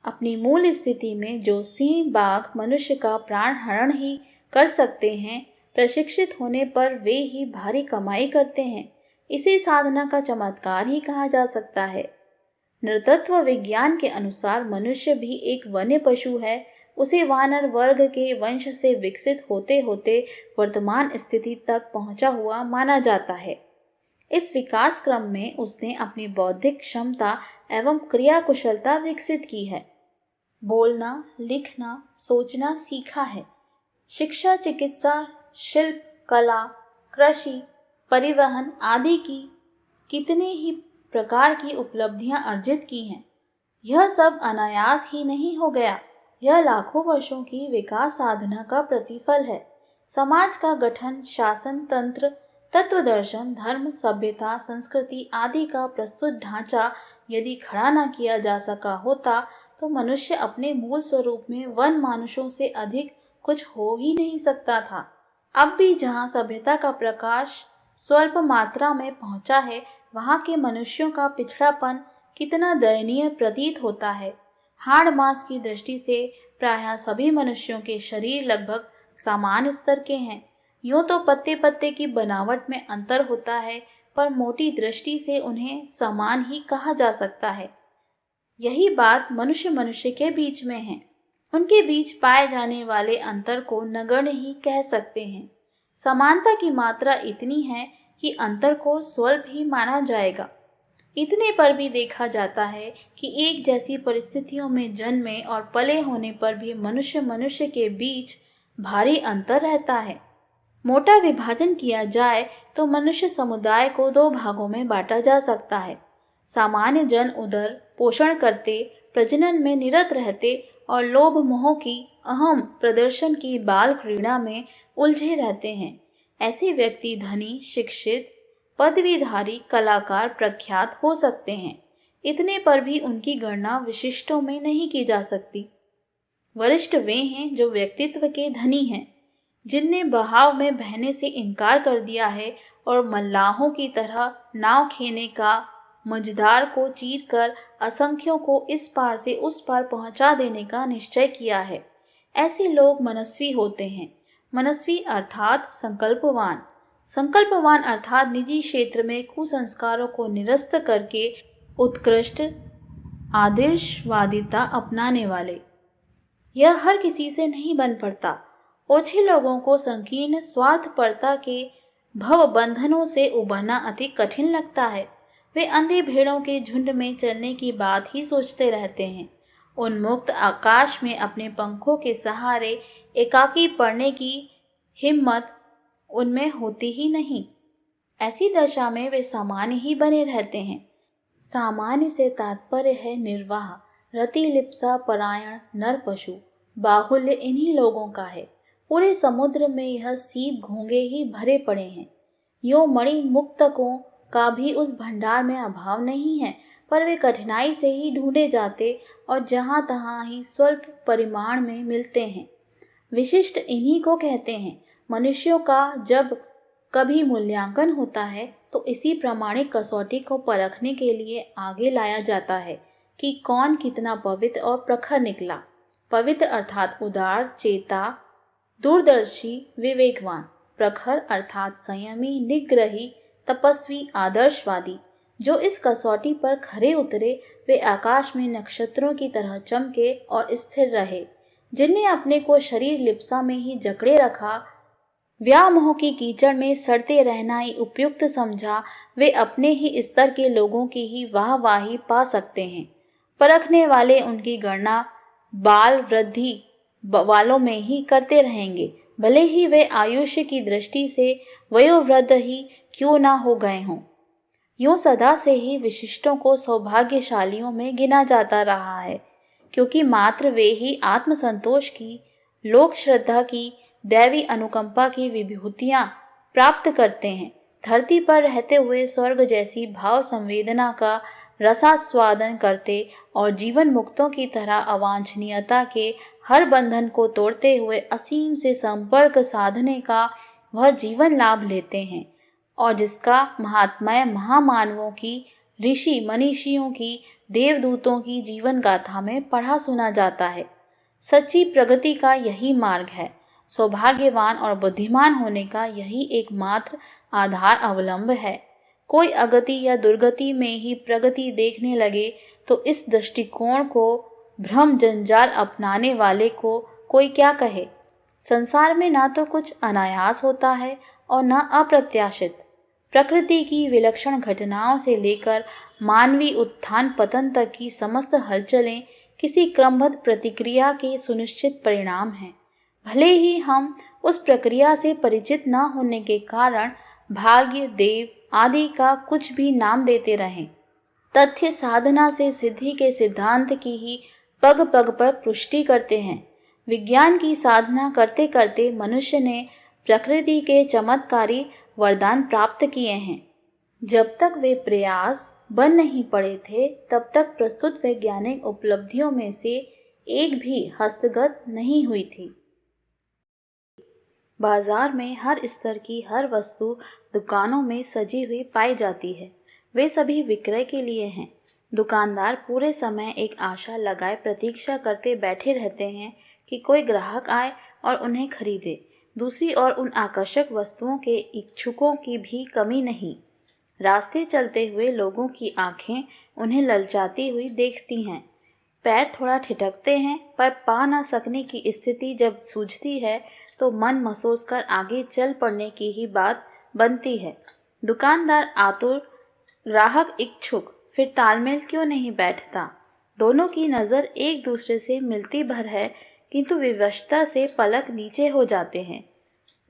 अपनी मूल स्थिति में जो सिंह बाघ मनुष्य का प्राण हरण ही कर सकते हैं, प्रशिक्षित होने पर वे ही भारी कमाई करते हैं, इसे साधना का चमत्कार ही कहा जा सकता है। नृतत्व विज्ञान के अनुसार मनुष्य भी एक वन्य पशु है। उसे वानर वर्ग के वंश से विकसित होते होते वर्तमान स्थिति तक पहुंचा हुआ माना जाता है। इस विकास क्रम में उसने अपनी बौद्धिक क्षमता एवं क्रिया कुशलता विकसित की है। बोलना, लिखना, सोचना सीखा है। शिक्षा, चिकित्सा, शिल्प, कला, कृषि, परिवहन आदि की कितने ही प्रकार की उपलब्धियां अर्जित की हैं। यह सब अनायास ही नहीं हो गया, यह लाखों वर्षों की विकास साधना का प्रतिफल है। समाज का गठन, शासन तंत्र, तत्वदर्शन, धर्म, सभ्यता, संस्कृति आदि का प्रस्तुत ढांचा यदि खड़ा न किया जा सका होता तो मनुष्य अपने मूल स्वरूप में वन मानुषों से अधिक कुछ हो ही नहीं सकता था। अब भी जहाँ सभ्यता का प्रकाश स्वल्प मात्रा में पहुँचा है, वहाँ के मनुष्यों का पिछड़ापन कितना दयनीय प्रतीत होता है। हाड़ मांस की दृष्टि से प्रायः सभी मनुष्यों के शरीर लगभग समान स्तर के हैं। यूँ तो पत्ते पत्ते की बनावट में अंतर होता है, पर मोटी दृष्टि से उन्हें समान ही कहा जा सकता है। यही बात मनुष्य मनुष्य के बीच में है। उनके बीच पाए जाने वाले अंतर को नगण्य ही कह सकते हैं। समानता की मात्रा इतनी है कि अंतर को स्वल्प ही माना जाएगा। इतने पर भी देखा जाता है कि एक जैसी परिस्थितियों में जन्मे और पले होने पर भी मनुष्य मनुष्य के बीच भारी अंतर रहता है। मोटा विभाजन किया जाए तो मनुष्य समुदाय को दो भागों में बांटा जा सकता है। सामान्य जन उदर पोषण करते, प्रजनन में निरत रहते और लोभ मोह की अहम प्रदर्शन की बाल क्रीड़ा में उलझे रहते हैं। ऐसे व्यक्ति धनी, शिक्षित, पदवीधारी, कलाकार, प्रख्यात हो सकते हैं। इतने पर भी उनकी गणना विशिष्टों में नहीं की जा सकती। वरिष्ठ वे हैं जो व्यक्तित्व के धनी हैं, जिनने बहाव में बहने से इनकार कर दिया है और मल्लाहों की तरह नाव खेने का मझधार को चीर कर असंख्यों को इस पार से उस पार पहुंचा देने का निश्चय किया है। ऐसे लोग मनस्वी होते हैं। मनस्वी अर्थात संकल्पवान। संकल्पवान अर्थात निजी क्षेत्र में कुसंस्कारों को निरस्त करके उत्कृष्ट आदर्शवादिता अपनाने वाले। यह हर किसी से नहीं बन पड़ता। ओछे लोगों को संकीर्ण स्वार्थपरता के भव बंधनों से उबरना अति कठिन लगता है। वे अंधे भेड़ों के झुंड में चलने की बात ही सोचते रहते हैं। उन्मुक्त आकाश में अपने पंखों के सहारे एकाकी पड़ने की हिम्मत उनमें होती ही नहीं। ऐसी दशा में वे सामान्य ही बने रहते हैं। सामान्य से तात्पर्य है निर्वाह, रति लिप्सा परायण नर पशु। बाहुल्य इन्हीं लोगों का है। पूरे समुद्र में यह सीप घोंगे ही भरे पड़े हैं। यो मणि मुक्तकों का भी उस भंडार में अभाव नहीं है, पर वे कठिनाई से ही ढूंढे जाते और जहाँ तहाँ ही स्वल्प परिमाण में मिलते हैं। विशिष्ट इन्हीं को कहते हैं। मनुष्यों का जब कभी मूल्यांकन होता है तो इसी प्रामाणिक कसौटी को परखने के लिए आगे लाया जाता है कि कौन कितना पवित्र और प्रखर निकला। पवित्र अर्थात उदार, चेता, दूरदर्शी, विवेकवान। प्रखर अर्थात संयमी, निग्रही, तपस्वी, आदर्शवादी। जो इस कसौटी पर खरे उतरे वे आकाश में नक्षत्रों की तरह चमके और स्थिर रहे। जिनने अपने को शरीर लिप्सा में ही जकड़े रखा, व्यामोह की कीचड़ में सड़ते रहना ही उपयुक्त समझा, वे अपने ही स्तर के लोगों की ही वाहवाही पा सकते हैं। परखने वाले उनकी गणना बाल वृद्धि वालों में ही करते रहेंगे, भले ही वे आयुष्य की दृष्टि से वयोवृद्ध ही क्यों ना हो गए हों। यूं सदा से ही विशिष्टों को सौभाग्यशालियों में गिना जाता रहा है, क्योंकि मात्र वे ही आत्मसंतोष की, लोक श्रद्धा की, दैवी अनुकंपा की विभूतियां प्राप्त करते हैं। धरती पर रहते हुए स्वर्ग जैसी भाव संवेदना का रसास्वादन करते और जीवन मुक्तों की तरह अवांछनीयता के हर बंधन को तोड़ते हुए असीम से संपर्क साधने का वह जीवन लाभ लेते हैं, और जिसका महात्म्य महामानवों की, ऋषि मनीषियों की, देवदूतों की जीवन गाथा में पढ़ा सुना जाता है। सच्ची प्रगति का यही मार्ग है। सौभाग्यवान और बुद्धिमान होने का यही एकमात्र आधार अवलंब है। कोई अगति या दुर्गति में ही प्रगति देखने लगे तो इस दृष्टिकोण को भ्रम जंजाल अपनाने वाले को कोई क्या कहे। संसार में ना तो कुछ अनायास होता है और न अप्रत्याशित। प्रकृति की विलक्षण घटनाओं से लेकर मानवीय उत्थान पतन तक की समस्त हलचलें किसी क्रमबद्ध प्रतिक्रिया के सुनिश्चित परिणाम हैं। भले ही हम उस प्रक्रिया से परिचित न होने के कारण भाग्य, देव आदि का कुछ भी नाम देते रहें, तथ्य साधना से सिद्धि के सिद्धांत की ही पग पग पर पुष्टि करते हैं। विज्ञान की साधना करते करते मनुष्य ने प्रकृति के चमत्कारी वरदान प्राप्त किए हैं। जब तक वे प्रयास बन नहीं पड़े थे, तब तक प्रस्तुत वैज्ञानिक उपलब्धियों में से एक भी हस्तगत नहीं हुई थी। बाजार में हर स्तर की हर वस्तु दुकानों में सजी हुई पाई जाती है। वे सभी विक्रय के लिए हैं। दुकानदार पूरे समय एक आशा लगाए प्रतीक्षा करते बैठे रहते हैं कि कोई ग्राहक आए और उन्हें खरीदे। दूसरी ओर उन आकर्षक वस्तुओं के इच्छुकों की भी कमी नहीं। रास्ते चलते हुए लोगों की आंखें उन्हें ललचाती हुई देखती हैं। पैर थोड़ा ठिठकते हैं, पर पा न सकने की स्थिति जब सूझती है तो मन मसोस कर आगे चल पड़ने की ही बात बनती है। दुकानदार आतुर, ग्राहक इच्छुक, फिर तालमेल क्यों नहीं बैठता। दोनों की नज़र एक दूसरे से मिलती भर है, किंतु विवशता से पलक नीचे हो जाते हैं।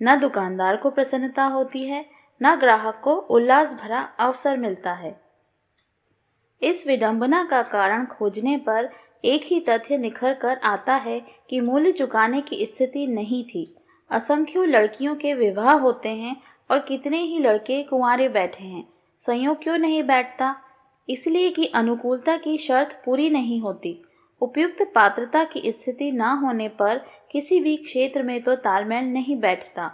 न दुकानदार को प्रसन्नता होती है, न ग्राहक को उल्लास भरा अवसर मिलता है। इस विडंबना का कारण खोजने पर एक ही तथ्य निखर कर आता है कि मूल्य चुकाने की स्थिति नहीं थी। असंख्यों लड़कियों के विवाह होते हैं और कितने ही लड़के कुंवारे बैठे हैं। संयोग क्यों नहीं बैठता? इसलिए कि अनुकूलता की शर्त पूरी नहीं होती। उपयुक्त पात्रता की स्थिति न होने पर किसी भी क्षेत्र में तो तालमेल नहीं बैठता।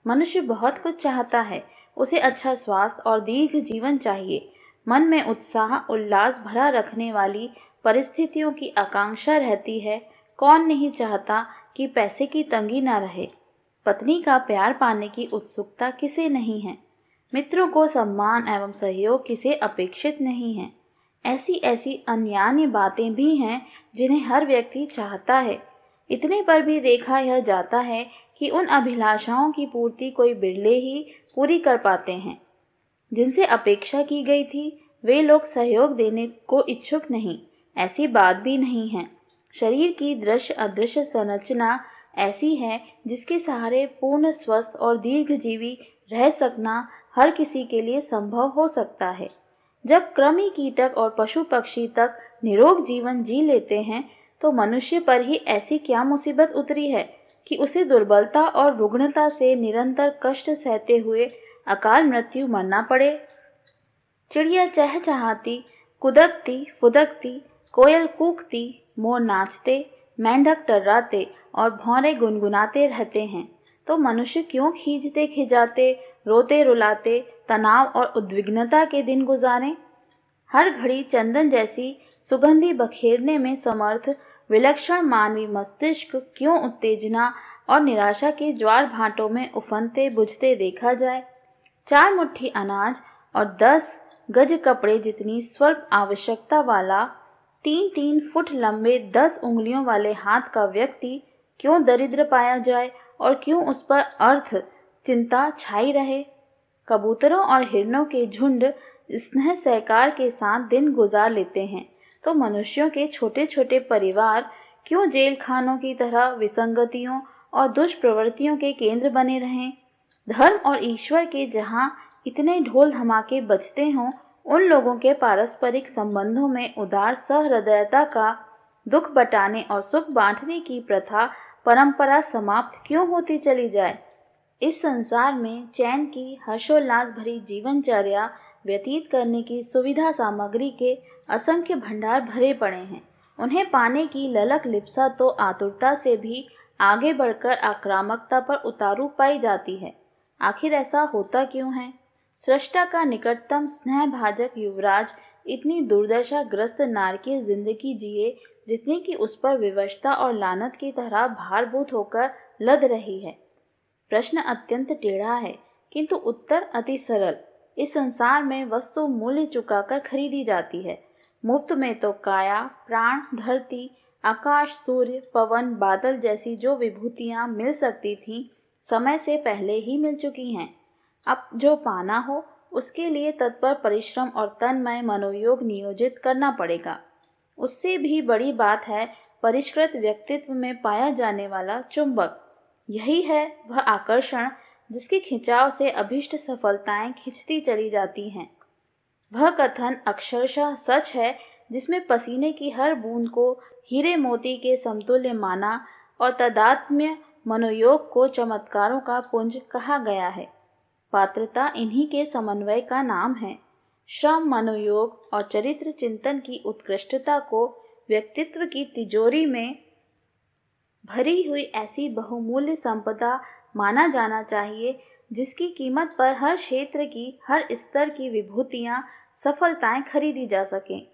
मनुष्य बहुत कुछ चाहता है। उसे अच्छा स्वास्थ्य और दीर्घ जीवन चाहिए। मन में उत्साह उल्लास भरा रखने वाली परिस्थितियों की आकांक्षा रहती है। कौन नहीं चाहता कि पैसे की तंगी न रहे। पत्नी का प्यार पाने की उत्सुकता किसे नहीं है। मित्रों को सम्मान एवं सहयोग किसे अपेक्षित नहीं है। ऐसी ऐसी अन्यान्य बातें भी हैं जिन्हें हर व्यक्ति चाहता है। इतने पर भी देखा यह जाता है कि उन अभिलाषाओं की पूर्ति कोई बिरले ही पूरी कर पाते हैं। जिनसे अपेक्षा की गई थी वे लोग सहयोग देने को इच्छुक नहीं। ऐसी बात भी नहीं है। शरीर की दृश्य अदृश्य संरचना ऐसी है जिसके सहारे पूर्ण स्वस्थ और दीर्घजीवी रह सकना हर किसी के लिए संभव हो सकता है। जब कृमि, कीटक और पशु पक्षी तक निरोग जीवन जी लेते हैं तो मनुष्य पर ही ऐसी क्या मुसीबत उतरी है कि उसे दुर्बलता और रुग्णता से निरंतर कष्ट सहते हुए अकाल मृत्यु मरना पड़े। चिड़िया चहचहाती, कुदकती फुदकती, कोयल कूकती, मोर नाचते, मेंढक टर्राते और भौरे गुनगुनाते रहते हैं, तो मनुष्य क्यों खींचते खिजाते, रोते रुलाते, तनाव और उद्विग्नता के दिन गुजारें। हर घड़ी चंदन जैसी सुगंधि बखेरने में समर्थ विलक्षण मानवीय मस्तिष्क क्यों उत्तेजना और निराशा के ज्वार भाटों में उफनते बुझते देखा जाए। 4 मुट्ठी अनाज और 10 गज कपड़े जितनी स्वल्प आवश्यकता वाला 3-3 फुट लंबे 10 उंगलियों वाले हाथ का व्यक्ति क्यों दरिद्र पाया जाए और क्यों उस पर अर्थ चिंता छाई रहे। कबूतरों और हिरणों के झुंड स्नेह सहकार के साथ दिन गुजार लेते हैं, तो मनुष्यों के छोटे छोटे परिवार क्यों जेल खानों की तरह विसंगतियों और दुष्प्रवृत्तियों के केंद्र बने रहें। धर्म और ईश्वर के जहाँ इतने ढोल धमाके बजते हों, उन लोगों के पारस्परिक संबंधों में उदार सहृदयता का दुख बटाने और सुख बांटने की प्रथा परंपरा समाप्त क्यों होती चली जाए। इस संसार में चैन की हर्षोल्लास भरी जीवनचर्या व्यतीत करने की सुविधा सामग्री के असंख्य भंडार भरे पड़े हैं। उन्हें पाने की ललक लिप्सा तो आतुरता से भी आगे बढ़कर आक्रामकता पर उतारू पाई जाती है। आखिर ऐसा होता क्यों है? सृष्टा का निकटतम स्नेहभाजक युवराज इतनी दुर्दशा ग्रस्त नारकीय जिंदगी जिए जितनी कि उस पर विवशता और लानत की तरह भारभूत होकर लद रही है। प्रश्न अत्यंत टेढ़ा है, किंतु उत्तर अति सरल। इस संसार में वस्तु मूल्य चुकाकर खरीदी जाती है। मुफ्त में तो काया, प्राण, धरती, आकाश, सूर्य, पवन, बादल जैसी जो विभूतियां मिल सकती थीं, समय से पहले ही मिल चुकी हैं। अब जो पाना हो उसके लिए तत्पर परिश्रम और तन्मय मनोयोग नियोजित करना पड़ेगा। उससे भी बड़ी बात है परिष्कृत व्यक्तित्व में पाया जाने वाला चुंबक। यही है वह आकर्षण जिसके खिंचाव से अभीष्ट सफलताएं खिंचती चली जाती हैं। वह कथन अक्षरशः सच है जिसमें पसीने की हर बूंद को हीरे मोती के समतुल्य माना और तदात्म्य मनोयोग को चमत्कारों का पुंज कहा गया है। पात्रता इन्हीं के समन्वय का नाम है। श्रम, मनोयोग और चरित्र चिंतन की उत्कृष्टता को व्यक्तित्व की तिजोरी में भरी हुई ऐसी बहुमूल्य संपदा माना जाना चाहिए जिसकी कीमत पर हर क्षेत्र की, हर स्तर की विभूतियां, सफलताएं खरीदी जा सकें।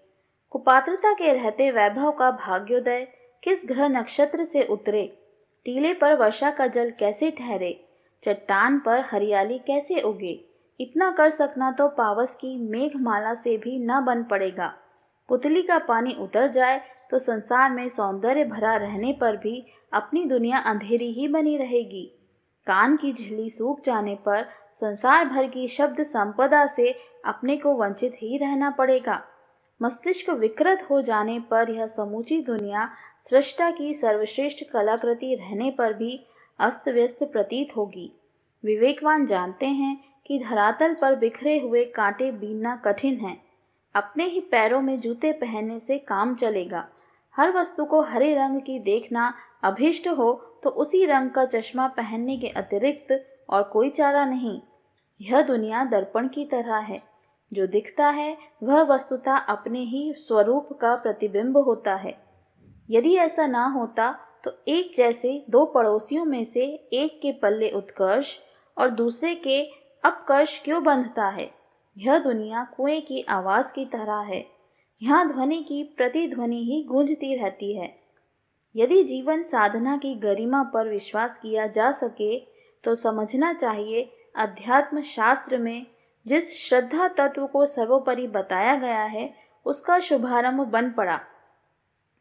कुपात्रता के रहते वैभव का भाग्योदय किस ग्रह नक्षत्र से उतरे, टीले पर वर्षा का जल कैसे ठहरे, चट्टान पर हरियाली कैसे उगे, इतना कर सकना तो पावस की मेघमाला से भी न बन पड़ेगा। पुतली का पानी उतर जाए तो संसार में सौंदर्य भरा रहने पर भी अपनी दुनिया अंधेरी ही बनी रहेगी। कान की झिल्ली सूख जाने पर संसार भर की शब्द संपदा से अपने को वंचित ही रहना पड़ेगा। मस्तिष्क विकृत हो जाने पर यह समूची दुनिया सृष्टा की सर्वश्रेष्ठ कलाकृति रहने पर भी अस्त व्यस्त प्रतीत होगी। विवेकवान जानते हैं कि धरातल पर बिखरे हुए कांटे बीनना कठिन है। अपने ही पैरों में जूते पहनने से काम चलेगा। हर वस्तु को हरे रंग की देखना अभीष्ट हो तो उसी रंग का चश्मा पहनने के अतिरिक्त और कोई चारा नहीं। यह दुनिया दर्पण की तरह है। जो दिखता है वह वस्तुतः अपने ही स्वरूप का प्रतिबिंब होता है। यदि ऐसा ना होता तो एक जैसे दो पड़ोसियों में से एक के पल्ले उत्कर्ष और दूसरे के अपकर्ष क्यों बंधता है। यह दुनिया कुएं की आवाज की तरह है। यहाँ ध्वनि की प्रतिध्वनि ही गूंजती रहती है। यदि जीवन साधना की गरिमा पर विश्वास किया जा सके तो समझना चाहिए अध्यात्म शास्त्र में जिस श्रद्धा तत्व को सर्वोपरि बताया गया है उसका शुभारंभ बन पड़ा।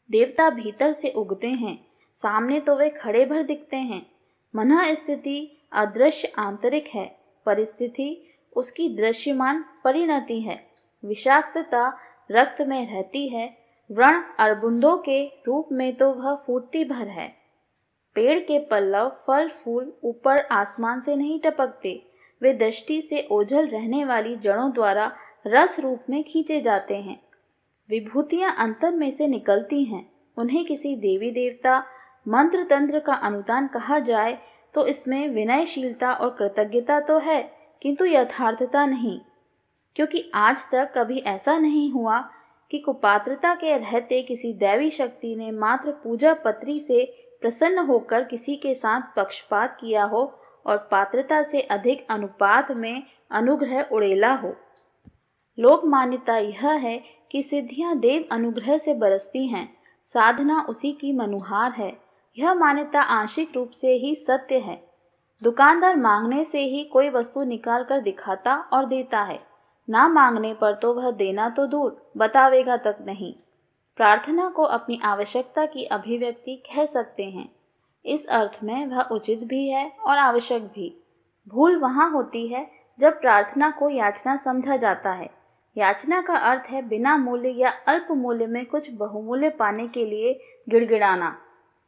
देवता भीतर से उगते हैं, सामने तो वे खड़े भर दिखते हैं। मनः स्थिति अदृश्य आंतरिक है, परिस्थिति उसकी दृश्यमान परिणति है। विषाक्तता रक्त में रहती है, व्रण अर्बुदों के रूप में तो वह फूटती भर है। पेड़ के पल्लव, फल फूल ऊपर आसमान से नहीं टपकते, वे दृष्टि से ओझल रहने वाली जड़ों द्वारा रस रूप में खींचे जाते हैं। विभूतियां अंतर में से निकलती हैं। उन्हें किसी देवी देवता, मंत्र तंत्र का अनुदान कहा जाए तो इसमें विनयशीलता और कृतज्ञता तो है, किंतु यथार्थता नहीं। क्योंकि आज तक कभी ऐसा नहीं हुआ कि कुपात्रता के रहते किसी दैवी शक्ति ने मात्र पूजा पत्री से प्रसन्न होकर किसी के साथ पक्षपात किया हो और पात्रता से अधिक अनुपात में अनुग्रह उड़ेला हो। लोक मान्यता यह है कि सिद्धियां देव अनुग्रह से बरसती हैं, साधना उसी की मनुहार है। यह मान्यता आंशिक रूप से ही सत्य है। दुकानदार मांगने से ही कोई वस्तु निकाल कर दिखाता और देता है, ना मांगने पर तो वह देना तो दूर, बतावेगा तक नहीं। प्रार्थना को अपनी आवश्यकता की अभिव्यक्ति कह सकते हैं। इस अर्थ में वह उचित भी है और आवश्यक भी। भूल वहाँ होती है जब प्रार्थना को याचना समझा जाता है। याचना का अर्थ है बिना मूल्य या अल्प मूल्य में कुछ बहुमूल्य पाने के लिए गिड़गिड़ाना।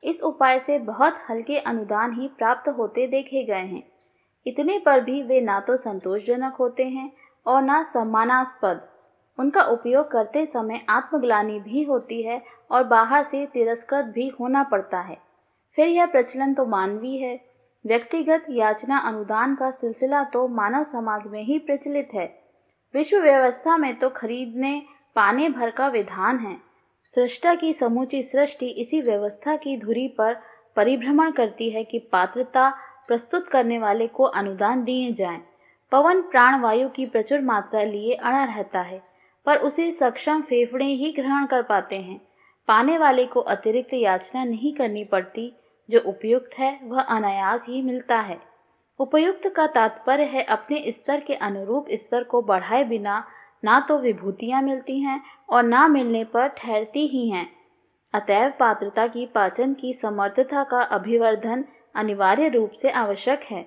इस उपाय से बहुत हल्के अनुदान ही प्राप्त होते देखे गए हैं। इतने पर भी वे ना तो संतोषजनक होते हैं और ना सम्मानास्पद। उनका उपयोग करते समय आत्मग्लानि भी होती है और बाहर से तिरस्कृत भी होना पड़ता है। फिर यह प्रचलन तो मानवीय है। व्यक्तिगत याचना अनुदान का सिलसिला तो मानव समाज में ही प्रचलित है। विश्व व्यवस्था में तो खरीदने पाने भर का विधान है। सृष्टा की समूची सृष्टि इसी व्यवस्था की धुरी पर परिभ्रमण करती है कि पात्रता प्रस्तुत करने वाले को अनुदान दिए जाएं। पवन प्राणवायु की प्रचुर मात्रा लिए अड़ा रहता है, पर उसे सक्षम फेफड़े ही ग्रहण कर पाते हैं। पाने वाले को अतिरिक्त याचना नहीं करनी पड़ती। जो उपयुक्त है वह अनायास ही मिलता है। उपयुक्त का तात्पर्य है अपने स्तर के अनुरूप स्तर को बढ़ाए बिना ना तो विभूतियाँ मिलती हैं और ना मिलने पर ठहरती ही हैं। अतएव पात्रता की पाचन की समर्थता का अभिवर्धन अनिवार्य रूप से आवश्यक है।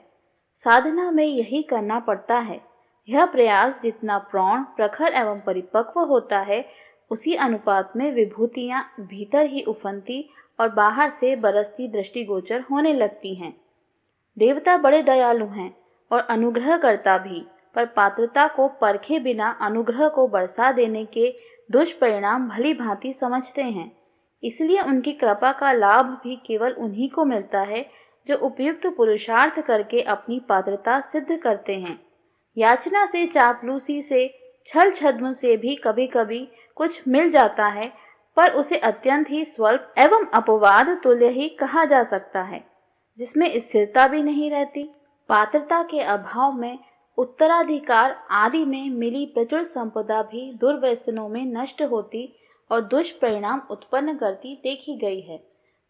साधना में यही करना पड़ता है। यह प्रयास जितना प्रौढ़, प्रखर एवं परिपक्व होता है, उसी अनुपात में विभूतियाँ भीतर ही उफनती और बाहर से बरसती दृष्टिगोचर होने लगती हैं। देवता बड़े दयालु हैं और अनुग्रहकर्ता भी, पर पात्रता को परखे बिना अनुग्रह को बरसा देने के दुष्परिणाम भली भांति समझते हैं। इसलिए उनकी कृपा का लाभ भी केवल उन्हीं को मिलता है जो उपयुक्त पुरुषार्थ करके अपनी पात्रता सिद्ध करते हैं। याचना से, चापलूसी से, छल छद्म से भी कभी कभी कुछ मिल जाता है, पर उसे अत्यंत ही स्वल्प एवं अपवाद तुल्य ही कहा जा सकता है, जिसमें स्थिरता भी नहीं रहती। पात्रता के अभाव में उत्तराधिकार आदि में मिली प्रचुर संपदा भी दुर्व्यसनों में नष्ट होती और दुष्परिणाम उत्पन्न करती देखी गई है।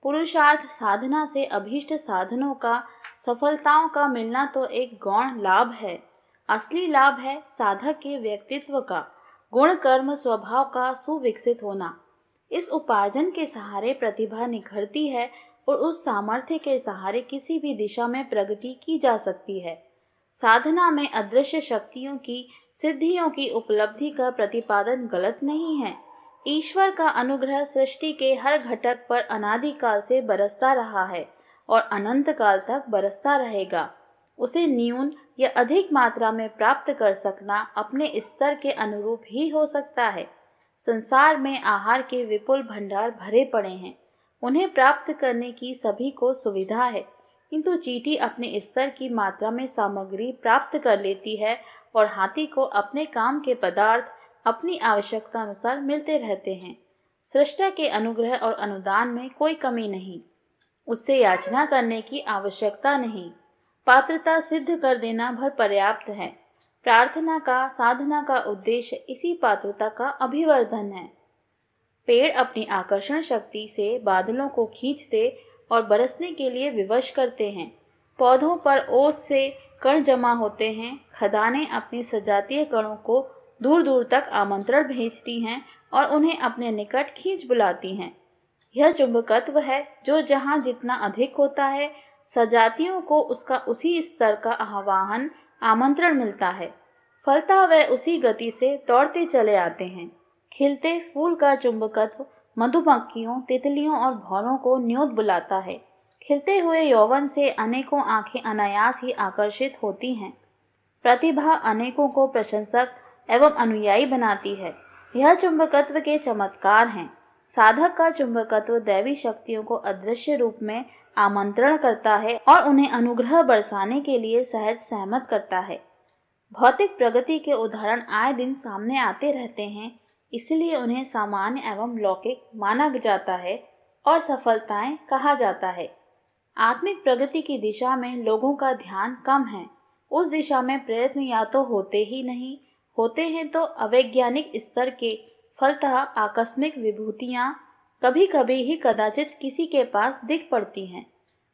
पुरुषार्थ साधना से अभीष्ट साधनों का, सफलताओं का मिलना तो एक गौण लाभ है। असली लाभ है साधक के व्यक्तित्व का, गुण कर्म स्वभाव का सुविकसित होना। इस उपार्जन के सहारे प्रतिभा निखरती है और उस सामर्थ्य के सहारे किसी भी दिशा में प्रगति की जा सकती है। साधना में अदृश्य शक्तियों की सिद्धियों की उपलब्धि का प्रतिपादन गलत नहीं है। ईश्वर का अनुग्रह सृष्टि के हर घटक पर अनादिकाल से बरसता रहा है और अनंत काल तक बरसता रहेगा। उसे न्यून या अधिक मात्रा में प्राप्त कर सकना अपने स्तर के अनुरूप ही हो सकता है। संसार में आहार के विपुल भंडार भरे पड़े हैं, उन्हें प्राप्त करने की सभी को सुविधा है, किंतु चींटी अपने स्तर की मात्रा में सामग्री प्राप्त कर लेती है और हाथी को अपने काम के पदार्थ अपनी आवश्यकता अनुसार मिलते रहते हैं। सृष्टा के अनुग्रह और अनुदान में कोई कमी नहीं, उससे याचना करने की आवश्यकता नहीं। पात्रता सिद्ध कर देना भर पर्याप्त है। प्रार्थना का, साधना का उद्देश्य इसी पात्रता का अभिवर्धन है। पेड़ अपनी आकर्षण शक्ति से बादलों को खींचते और बरसने के लिए विवश करते हैं। पौधों पर ओस से कण जमा होते हैं। खदानें अपने सजातीय कणों को दूर दूर तक आमंत्रण भेजती हैं और उन्हें अपने निकट खींच बुलाती हैं। यह चुंबकत्व है जो जहाँ जितना अधिक होता है, सजातियों को उसका उसी स्तर का आह्वान, आमंत्रण मिलता है। फलतः वह उसी गति से दौड़ते चले आते हैं। खिलते फूल का चुंबकत्व मधुमक्खियों, तितलियों और भौरों को न्योत बुलाता है। खिलते हुए यौवन से अनेकों आंखें अनायास ही आकर्षित होती हैं। प्रतिभा अनेकों को प्रशंसक एवं अनुयायी बनाती है। यह चुंबकत्व के चमत्कार हैं। साधक का चुंबकत्व दैवी शक्तियों को अदृश्य रूप में आमंत्रण करता है और उन्हें अनुग्रह बरसाने के लिए सहज सहमत करता है। भौतिक प्रगति के उदाहरण आए दिन सामने आते रहते हैं, इसलिए उन्हें सामान्य एवं लौकिक माना जाता है और सफलताएं कहा जाता है। आत्मिक प्रगति की दिशा में लोगों का ध्यान कम है। उस दिशा में प्रयत्न या तो होते ही नहीं, होते हैं तो अवैज्ञानिक स्तर के। फलतः आकस्मिक विभूतियाँ कभी कभी ही कदाचित किसी के पास दिख पड़ती हैं।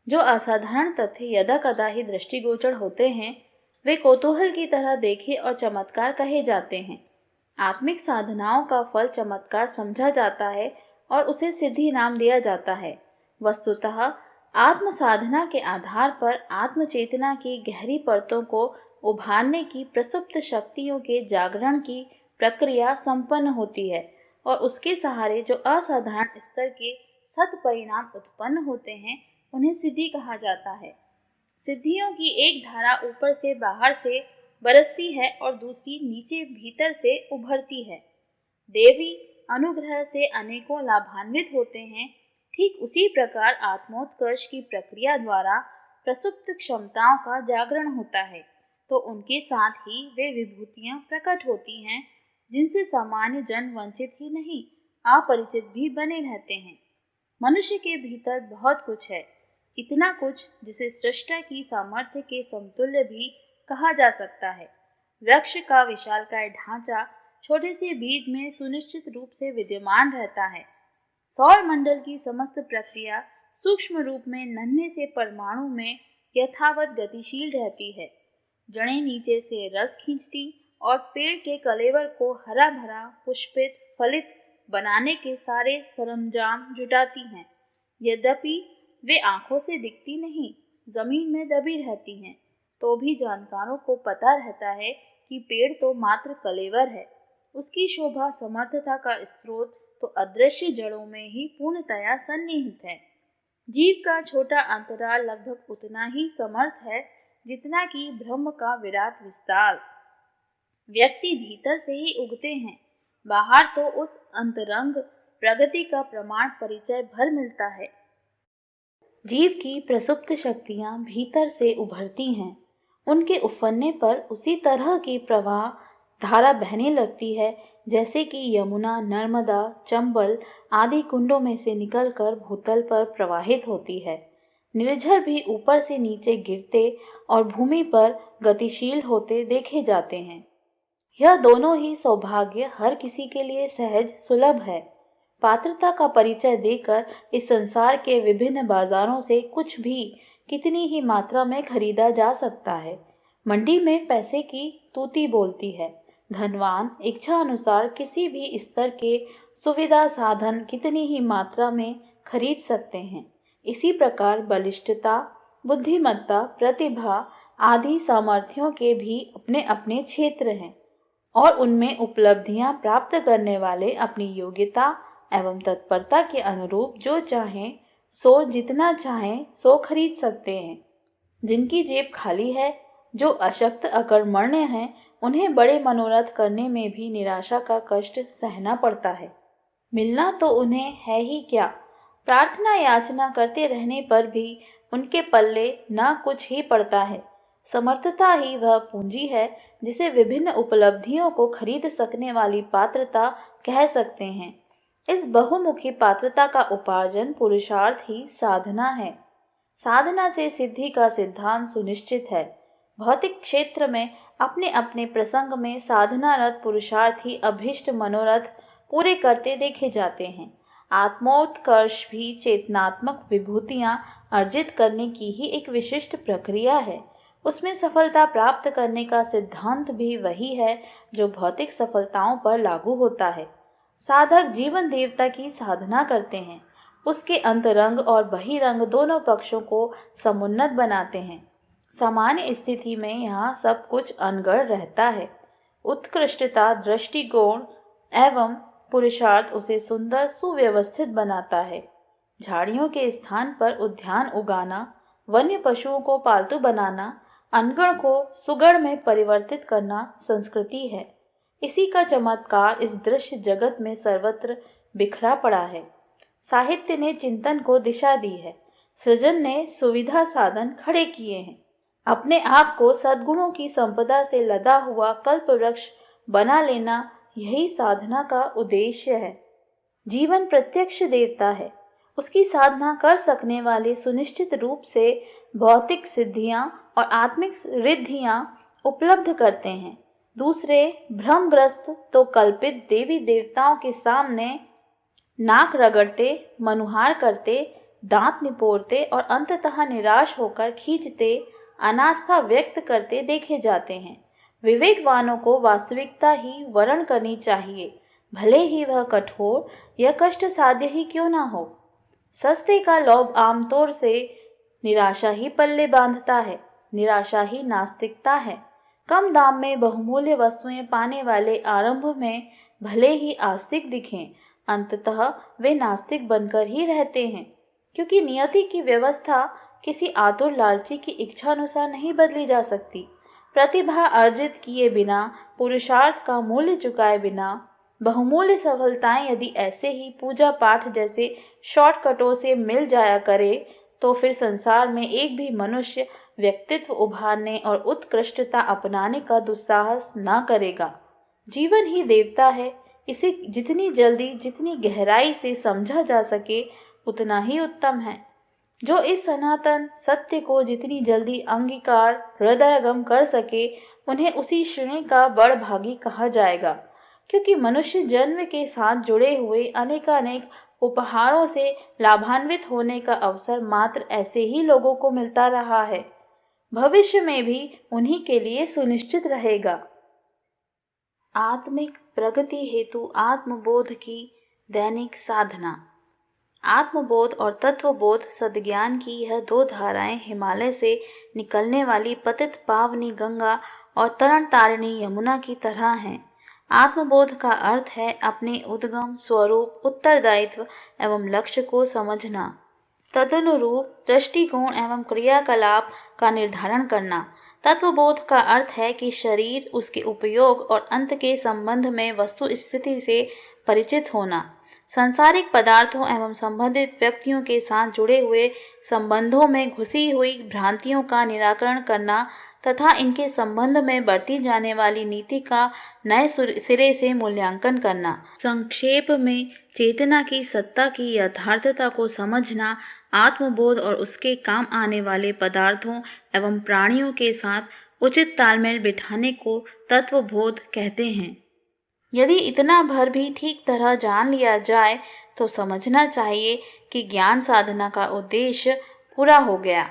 जो असाधारण तथ्य यदा कदा ही दृष्टिगोचर होते हैं, वे कौतूहल की तरह देखे और चमत्कार कहे जाते हैं। आत्मिक साधनाओं का फल चमत्कार समझा जाता है और उसे सिद्धि नाम दिया जाता है। वस्तुतः आत्म साधना के आधार पर आत्मचेतना की गहरी परतों को उभारने की प्रसुप्त शक्तियों के जागरण की प्रक्रिया संपन्न होती है और उसके सहारे जो असाधारण स्तर के सत परिणाम उत्पन्न होते हैं, उन्हें सिद्धि कहा जाता है। सिद्धियों की एक धारा ऊपर से बाहर से बरसती है और दूसरी नीचे भीतर से उभरती है। देवी अनुग्रह से अनेकों लाभान्वित होते हैं। ठीक उसी प्रकार आत्मोत्कर्ष की प्रक्रिया द्वारा प्रसुप्त क्षमताओं का जागरण होता है, तो उनके साथ ही वे विभूतियां प्रकट होती हैं जिनसे सामान्य जन वंचित ही नहीं, अपरिचित भी बने रहते हैं। मनुष्य के भीतर बहुत कुछ है, इतना कुछ जिसे सृष्टा की सामर्थ्य के समतुल्य भी कहा जा सकता है। वृक्ष का विशालकाय ढांचा छोटे से बीज में सुनिश्चित रूप से विद्यमान रहता है। सौर मंडल की समस्त प्रक्रिया सूक्ष्म रूप में नन्हे से परमाणु में यथावत गतिशील रहती है। जड़ें नीचे से रस खींचती और पेड़ के कलेवर को हरा भरा पुष्पित फलित बनाने के सारे सरंजाम जुटाती हैं। यद्यपि वे आंखों से दिखती नहीं, जमीन में दबी रहती हैं, तो भी जानकारों को पता रहता है कि पेड़ तो मात्र कलेवर है। उसकी शोभा समर्थता का स्रोत तो अदृश्य जड़ों में ही पूर्णतया सन्निहित है। जीव का छोटा अंतराल लगभग उतना ही समर्थ है जितना कि ब्रह्म का विराट विस्तार। व्यक्ति भीतर से ही उगते हैं, बाहर तो उस अंतरंग प्रगति का प्रमाण परिचय भर मिलता है। जीव की प्रसुप्त शक्तियां भीतर से उभरती हैं। उनके उफनने पर उसी तरह की प्रवाह धारा बहने लगती है जैसे कि यमुना, नर्मदा, चंबल आदि कुंडों में से निकलकर भूतल पर प्रवाहित होती है। निर्झर भी ऊपर से नीचे गिरते और भूमि पर गतिशील होते देखे जाते हैं। यह दोनों ही सौभाग्य हर किसी के लिए सहज सुलभ है। पात्रता का परिचय देकर इस संसार के विभिन्न बाजारों से कुछ भी कितनी ही मात्रा में खरीदा जा सकता है। मंडी में पैसे की तूती बोलती है। धनवान इच्छा अनुसार किसी भी स्तर के सुविधा साधन कितनी ही मात्रा में खरीद सकते हैं। इसी प्रकार बलिष्ठता, बुद्धिमत्ता, प्रतिभा आदि सामर्थ्यों के भी अपने अपने क्षेत्र हैं और उनमें उपलब्धियां प्राप्त करने वाले अपनी योग्यता एवं तत्परता के अनुरूप जो चाहें सो जितना चाहें सो खरीद सकते हैं। जिनकी जेब खाली है, जो अशक्त अकर्मण्य हैं, उन्हें बड़े मनोरथ करने में भी निराशा का कष्ट सहना पड़ता है। मिलना तो उन्हें है ही क्या, प्रार्थना याचना करते रहने पर भी उनके पल्ले न कुछ ही पड़ता है। समर्थता ही वह पूंजी है जिसे विभिन्न उपलब्धियों को खरीद सकने वाली पात्रता कह सकते हैं। इस बहुमुखी पात्रता का उपार्जन पुरुषार्थ ही साधना है। साधना से सिद्धि का सिद्धांत सुनिश्चित है। भौतिक क्षेत्र में अपने अपने प्रसंग में साधनारत पुरुषार्थी अभीष्ट मनोरथ पूरे करते देखे जाते हैं। आत्मोत्कर्ष भी चेतनात्मक विभूतियां अर्जित करने की ही एक विशिष्ट प्रक्रिया है। उसमें सफलता प्राप्त करने का सिद्धांत भी वही है जो भौतिक सफलताओं पर लागू होता है। साधक जीवन देवता की साधना करते हैं, उसके अंतरंग और बहिरंग दोनों पक्षों को समुन्नत बनाते हैं। सामान्य स्थिति में यहाँ सब कुछ अनगढ़ रहता है। उत्कृष्टता, दृष्टिकोण एवं पुरुषार्थ उसे सुंदर सुव्यवस्थित बनाता है। झाड़ियों के स्थान पर उद्यान उगाना, वन्य पशुओं को पालतू बनाना, अनगढ़ को सुगढ़ में परिवर्तित करना संस्कृति है। इसी का चमत्कार इस दृश्य जगत में सर्वत्र बिखरा पड़ा है। साहित्य ने चिंतन को दिशा दी है। सृजन ने सुविधा साधन खड़े किए हैं। अपने आप को सद्गुणों की संपदा से लदा हुआ कल्प वृक्ष बना लेना यही साधना का उद्देश्य है। जीवन प्रत्यक्ष देवता है। उसकी साधना कर सकने वाले सुनिश्चित रूप से भौतिक सिद्धियां और आत्मिक रिद्धियां उपलब्ध करते हैं। दूसरे भ्रमग्रस्त तो कल्पित देवी देवताओं के सामने नाक रगड़ते, मनुहार करते, दांत निपोरते और अंततः निराश होकर खींचते, अनास्था व्यक्त करते देखे जाते हैं। विवेकवानों को वास्तविकता ही वर्ण करनी चाहिए, भले ही वह कठोर या कष्ट साध्य ही क्यों ना हो। सस्ते का लोभ आमतौर से निराशा ही पल्ले बांधता है। निराशा ही नास्तिकता है। कम दाम में बहुमूल्य वस्तुएं पाने वाले आरंभ में भले ही आस्तिक दिखें, अंततः वे नास्तिक बनकर ही रहते हैं, क्योंकि नियति की व्यवस्था किसी आतुर लालची की इच्छा अनुसार नहीं बदली जा सकती। प्रतिभा अर्जित किए बिना, पुरुषार्थ का मूल्य चुकाए बिना, बहुमूल्य सफलताएं यदि ऐसे ही पूजा पाठ जैसे शॉर्टकटों से मिल जाया करे तो फिर संसार में एक भी मनुष्य व्यक्तित्व उभारने और उत्कृष्टता अपनाने का दुस्साहस ना करेगा। जीवन ही देवता है। इसे जितनी जल्दी, जितनी गहराई से समझा जा सके उतना ही उत्तम है। जो इस सनातन सत्य को जितनी जल्दी अंगीकार हृदयगम कर सके उन्हें उसी श्रेणी का बड़ भागी कहा जाएगा, क्योंकि मनुष्य जन्म के साथ जुड़े हुए अनेकानेक उपहारों से लाभान्वित होने का अवसर मात्र ऐसे ही लोगों को मिलता रहा है। भविष्य में भी उन्हीं के लिए सुनिश्चित रहेगा। आत्मिक प्रगति हेतु आत्मबोध की दैनिक साधना। आत्मबोध और तत्वबोध सद्ज्ञान की यह दो धाराएं हिमालय से निकलने वाली पतित पावनी गंगा और तरण तारिणी यमुना की तरह हैं। आत्मबोध का अर्थ है अपने उद्गम, स्वरूप, उत्तरदायित्व एवं लक्ष्य को समझना, तदनुरूप दृष्टिकोण एवं क्रियाकलाप का निर्धारण करना। तत्वबोध का अर्थ है कि शरीर, उसके उपयोग और अंत के संबंध में वस्तु स्थिति से परिचित होना, सांसारिक पदार्थों एवं संबंधित व्यक्तियों के साथ जुड़े हुए संबंधों में घुसी हुई भ्रांतियों का निराकरण करना तथा इनके संबंध में बरती जाने वाली नीति का नए सिरे से मूल्यांकन करना। संक्षेप में चेतना की सत्ता की यथार्थता को समझना आत्मबोध और उसके काम आने वाले पदार्थों एवं प्राणियों के साथ उचित तालमेल बिठाने को तत्वबोध कहते हैं। यदि इतना भर भी ठीक तरह जान लिया जाए तो समझना चाहिए कि ज्ञान साधना का उद्देश्य पूरा हो गया।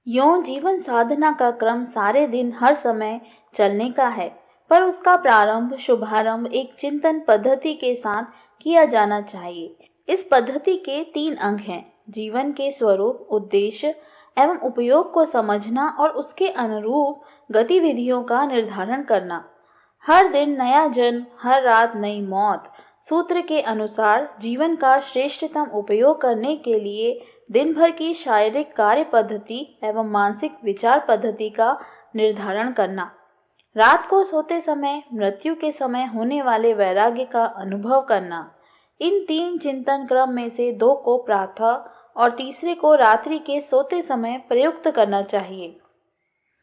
यों जीवन साधना का क्रम सारे दिन हर समय चलने का है, पर उसका प्रारंभ, शुभारंभ एक चिंतन पद्धति के साथ किया जाना चाहिए। इस पद्धति के 3 अंग हैं: जीवन के स्वरूप, उद्देश्य एवं उपयोग को समझना और उसके अनुरूप गतिविधियों का निर्धारण करना। हर दिन नया जन्म, हर रात नई मौत सूत्र के अनुसार जीवन का श्रेष्ठतम उपयोग करने के लिए दिन भर की शारीरिक कार्य पद्धति एवं मानसिक विचार पद्धति का निर्धारण करना। रात को सोते समय मृत्यु के समय होने वाले वैराग्य का अनुभव करना। इन 3 चिंतन क्रम में से 2 को प्रातः और तीसरे को रात्रि के सोते समय प्रयुक्त करना चाहिए।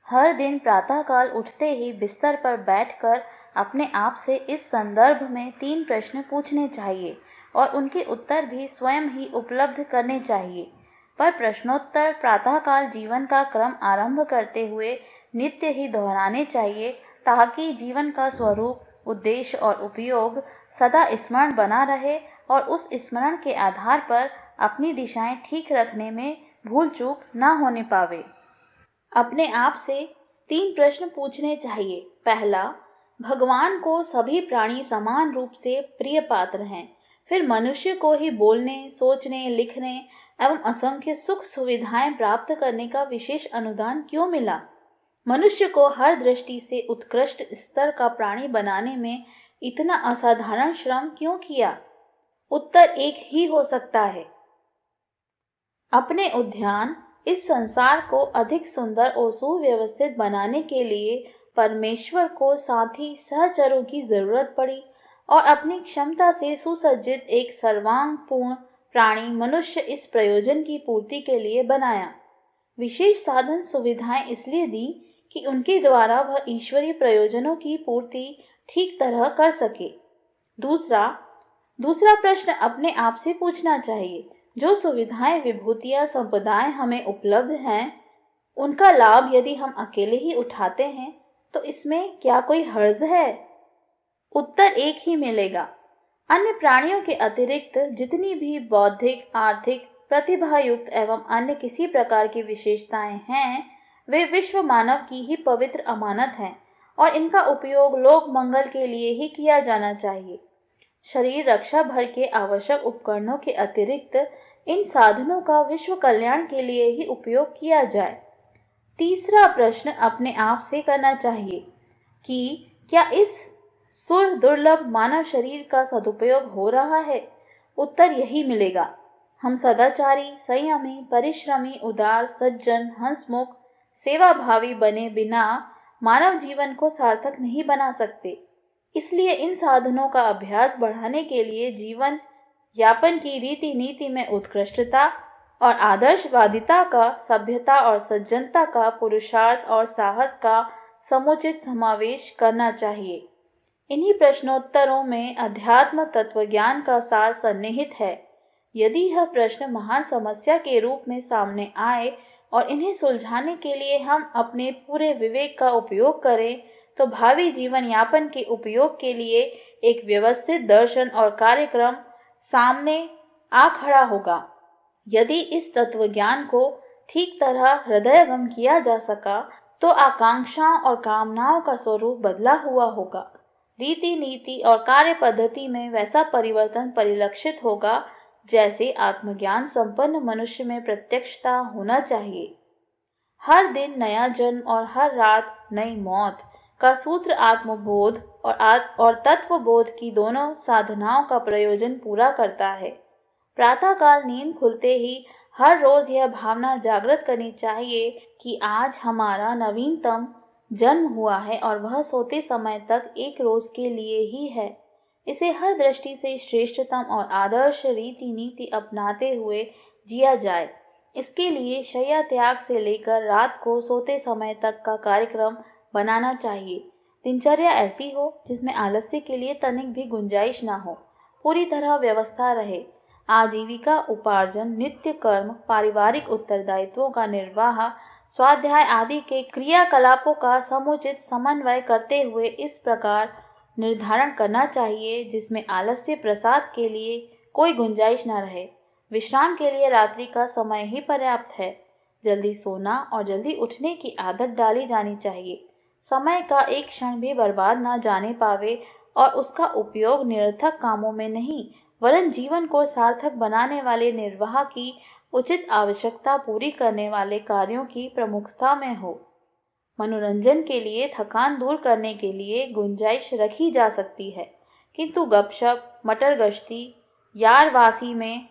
हर दिन प्रातःकाल उठते ही बिस्तर पर बैठकर अपने आप से इस संदर्भ में 3 प्रश्न पूछने चाहिए और उनके उत्तर भी स्वयं ही उपलब्ध करने चाहिए। पर प्रश्नोत्तर प्रातःकाल जीवन का क्रम आरंभ करते हुए नित्य ही दोहराने चाहिए ताकि जीवन का स्वरूप, उद्देश्य और उपयोग सदा स्मरण बना रहे और उस स्मरण के आधार पर अपनी दिशाएं ठीक रखने में भूल चूक न होने पावे। अपने आप से 3 प्रश्न पूछने चाहिए। पहला, भगवान को सभी प्राणी समान रूप से प्रिय पात्र हैं। फिर मनुष्य को ही बोलने, सोचने, लिखने एवं असंख्य सुख सुविधाएं प्राप्त करने का विशेष अनुदान क्यों मिला? मनुष्य को हर दृष्टि से उत्कृष्ट स्तर का प्राणी बनाने में इतना असाधारण श्रम क्यों किया? उत्तर एक ही हो सकता है। अपने उद्यान, इस संसार को अधिक सुंदर और सुव्यवस्थित बनाने के लिए परमेश्वर को साथी सहचरों की जरूरत पड़ी और अपनी क्षमता से सुसज्जित एक सर्वांग पूर्ण प्राणी मनुष्य इस प्रयोजन की पूर्ति के लिए बनाया। विशेष साधन सुविधाएं इसलिए दी कि उनके द्वारा वह ईश्वरीय प्रयोजनों की पूर्ति ठीक तरह कर सके। दूसरा प्रश्न अपने आप से पूछना चाहिए, जो सुविधाएं, विभूतियां, संपदाएं हमें उपलब्ध हैं, उनका लाभ यदि हम अकेले ही उठाते हैं तो इसमें क्या कोई हर्ज है? उत्तर एक ही मिलेगा। अन्य प्राणियों के अतिरिक्त जितनी भी बौद्धिक, आर्थिक, प्रतिभा युक्त एवं अन्य किसी प्रकार की विशेषताएं हैं, वे विश्व मानव की ही पवित्र अमानत हैं और इनका उपयोग लोक मंगल के लिए ही किया जाना चाहिए। शरीर रक्षा भर के आवश्यक उपकरणों के अतिरिक्त इन साधनों का विश्व कल्याण के लिए ही उपयोग किया जाए। तीसरा प्रश्न अपने आप से करना चाहिए कि क्या इस सुर दुर्लभ मानव शरीर का सदुपयोग हो रहा है? उत्तर यही मिलेगा। हम सदाचारी, संयमी, परिश्रमी, उदार, सज्जन, हंसमुख, सेवाभावी बने बिना मानव जीवन को सार्थक नहीं बना सकते। इसलिए इन साधनों का अभ्यास बढ़ाने के लिए जीवन यापन की रीति नीति में उत्कृष्टता और आदर्शवादिता का, सभ्यता और सज्जनता का, पुरुषार्थ और साहस का समुचित समावेश करना चाहिए। इन्हीं प्रश्नोत्तरों में अध्यात्म तत्वज्ञान का सार सन्निहित है। यदि यह प्रश्न महान समस्या के रूप में सामने आए और इन्हें सुलझाने के लिए हम अपने पूरे विवेक का उपयोग करें तो भावी जीवन यापन के उपयोग के लिए एक व्यवस्थित दर्शन और कार्यक्रम सामने आ खड़ा होगा। यदि इस तत्वज्ञान को ठीक तरह हृदयगम किया जा सका तो आकांक्षाओं और कामनाओं का स्वरूप बदला हुआ होगा। रीति नीति और कार्य पद्धति में वैसा परिवर्तन परिलक्षित होगा जैसे आत्मज्ञान संपन्न मनुष्य में प्रत्यक्षता होना चाहिए। हर दिन नया जन्म और हर रात नई मौत का सूत्र आत्मबोध और तत्वबोध की दोनों साधनाओं का प्रयोजन पूरा करता है। प्रातःकाल नींद खुलते ही हर रोज यह भावना जागृत करनी चाहिए कि आज हमारा नवीनतम जन्म हुआ है और वह सोते समय तक एक रोज के लिए ही है। इसे हर दृष्टि से श्रेष्ठतम और आदर्श रीति नीति अपनाते हुए जिया जाए। इसके लिए शय्या त्याग से लेकर रात को सोते समय तक का कार्यक्रम बनाना चाहिए। दिनचर्या ऐसी हो जिसमें आलस्य के लिए तनिक भी गुंजाइश ना हो, पूरी तरह व्यवस्था रहे। आजीविका उपार्जन, नित्य कर्म, पारिवारिक उत्तरदायित्वों का निर्वाह, स्वाध्याय आदि के क्रियाकलापों का समुचित समन्वय करते हुए इस प्रकार निर्धारण करना चाहिए जिसमें आलस्य प्रसाद के लिए कोई गुंजाइश न रहे। विश्राम के लिए रात्रि का समय ही पर्याप्त है। जल्दी सोना और जल्दी उठने की आदत डाली जानी चाहिए। समय का एक क्षण भी बर्बाद न जाने पावे और उसका उपयोग निरर्थक कामों में नहीं वरन जीवन को सार्थक बनाने वाले निर्वाह की उचित आवश्यकता पूरी करने वाले कार्यों की प्रमुखता में हो। मनोरंजन के लिए, थकान दूर करने के लिए गुंजाइश रखी जा सकती है, किंतु गपशप, मटर गश्ती, यारवासी में,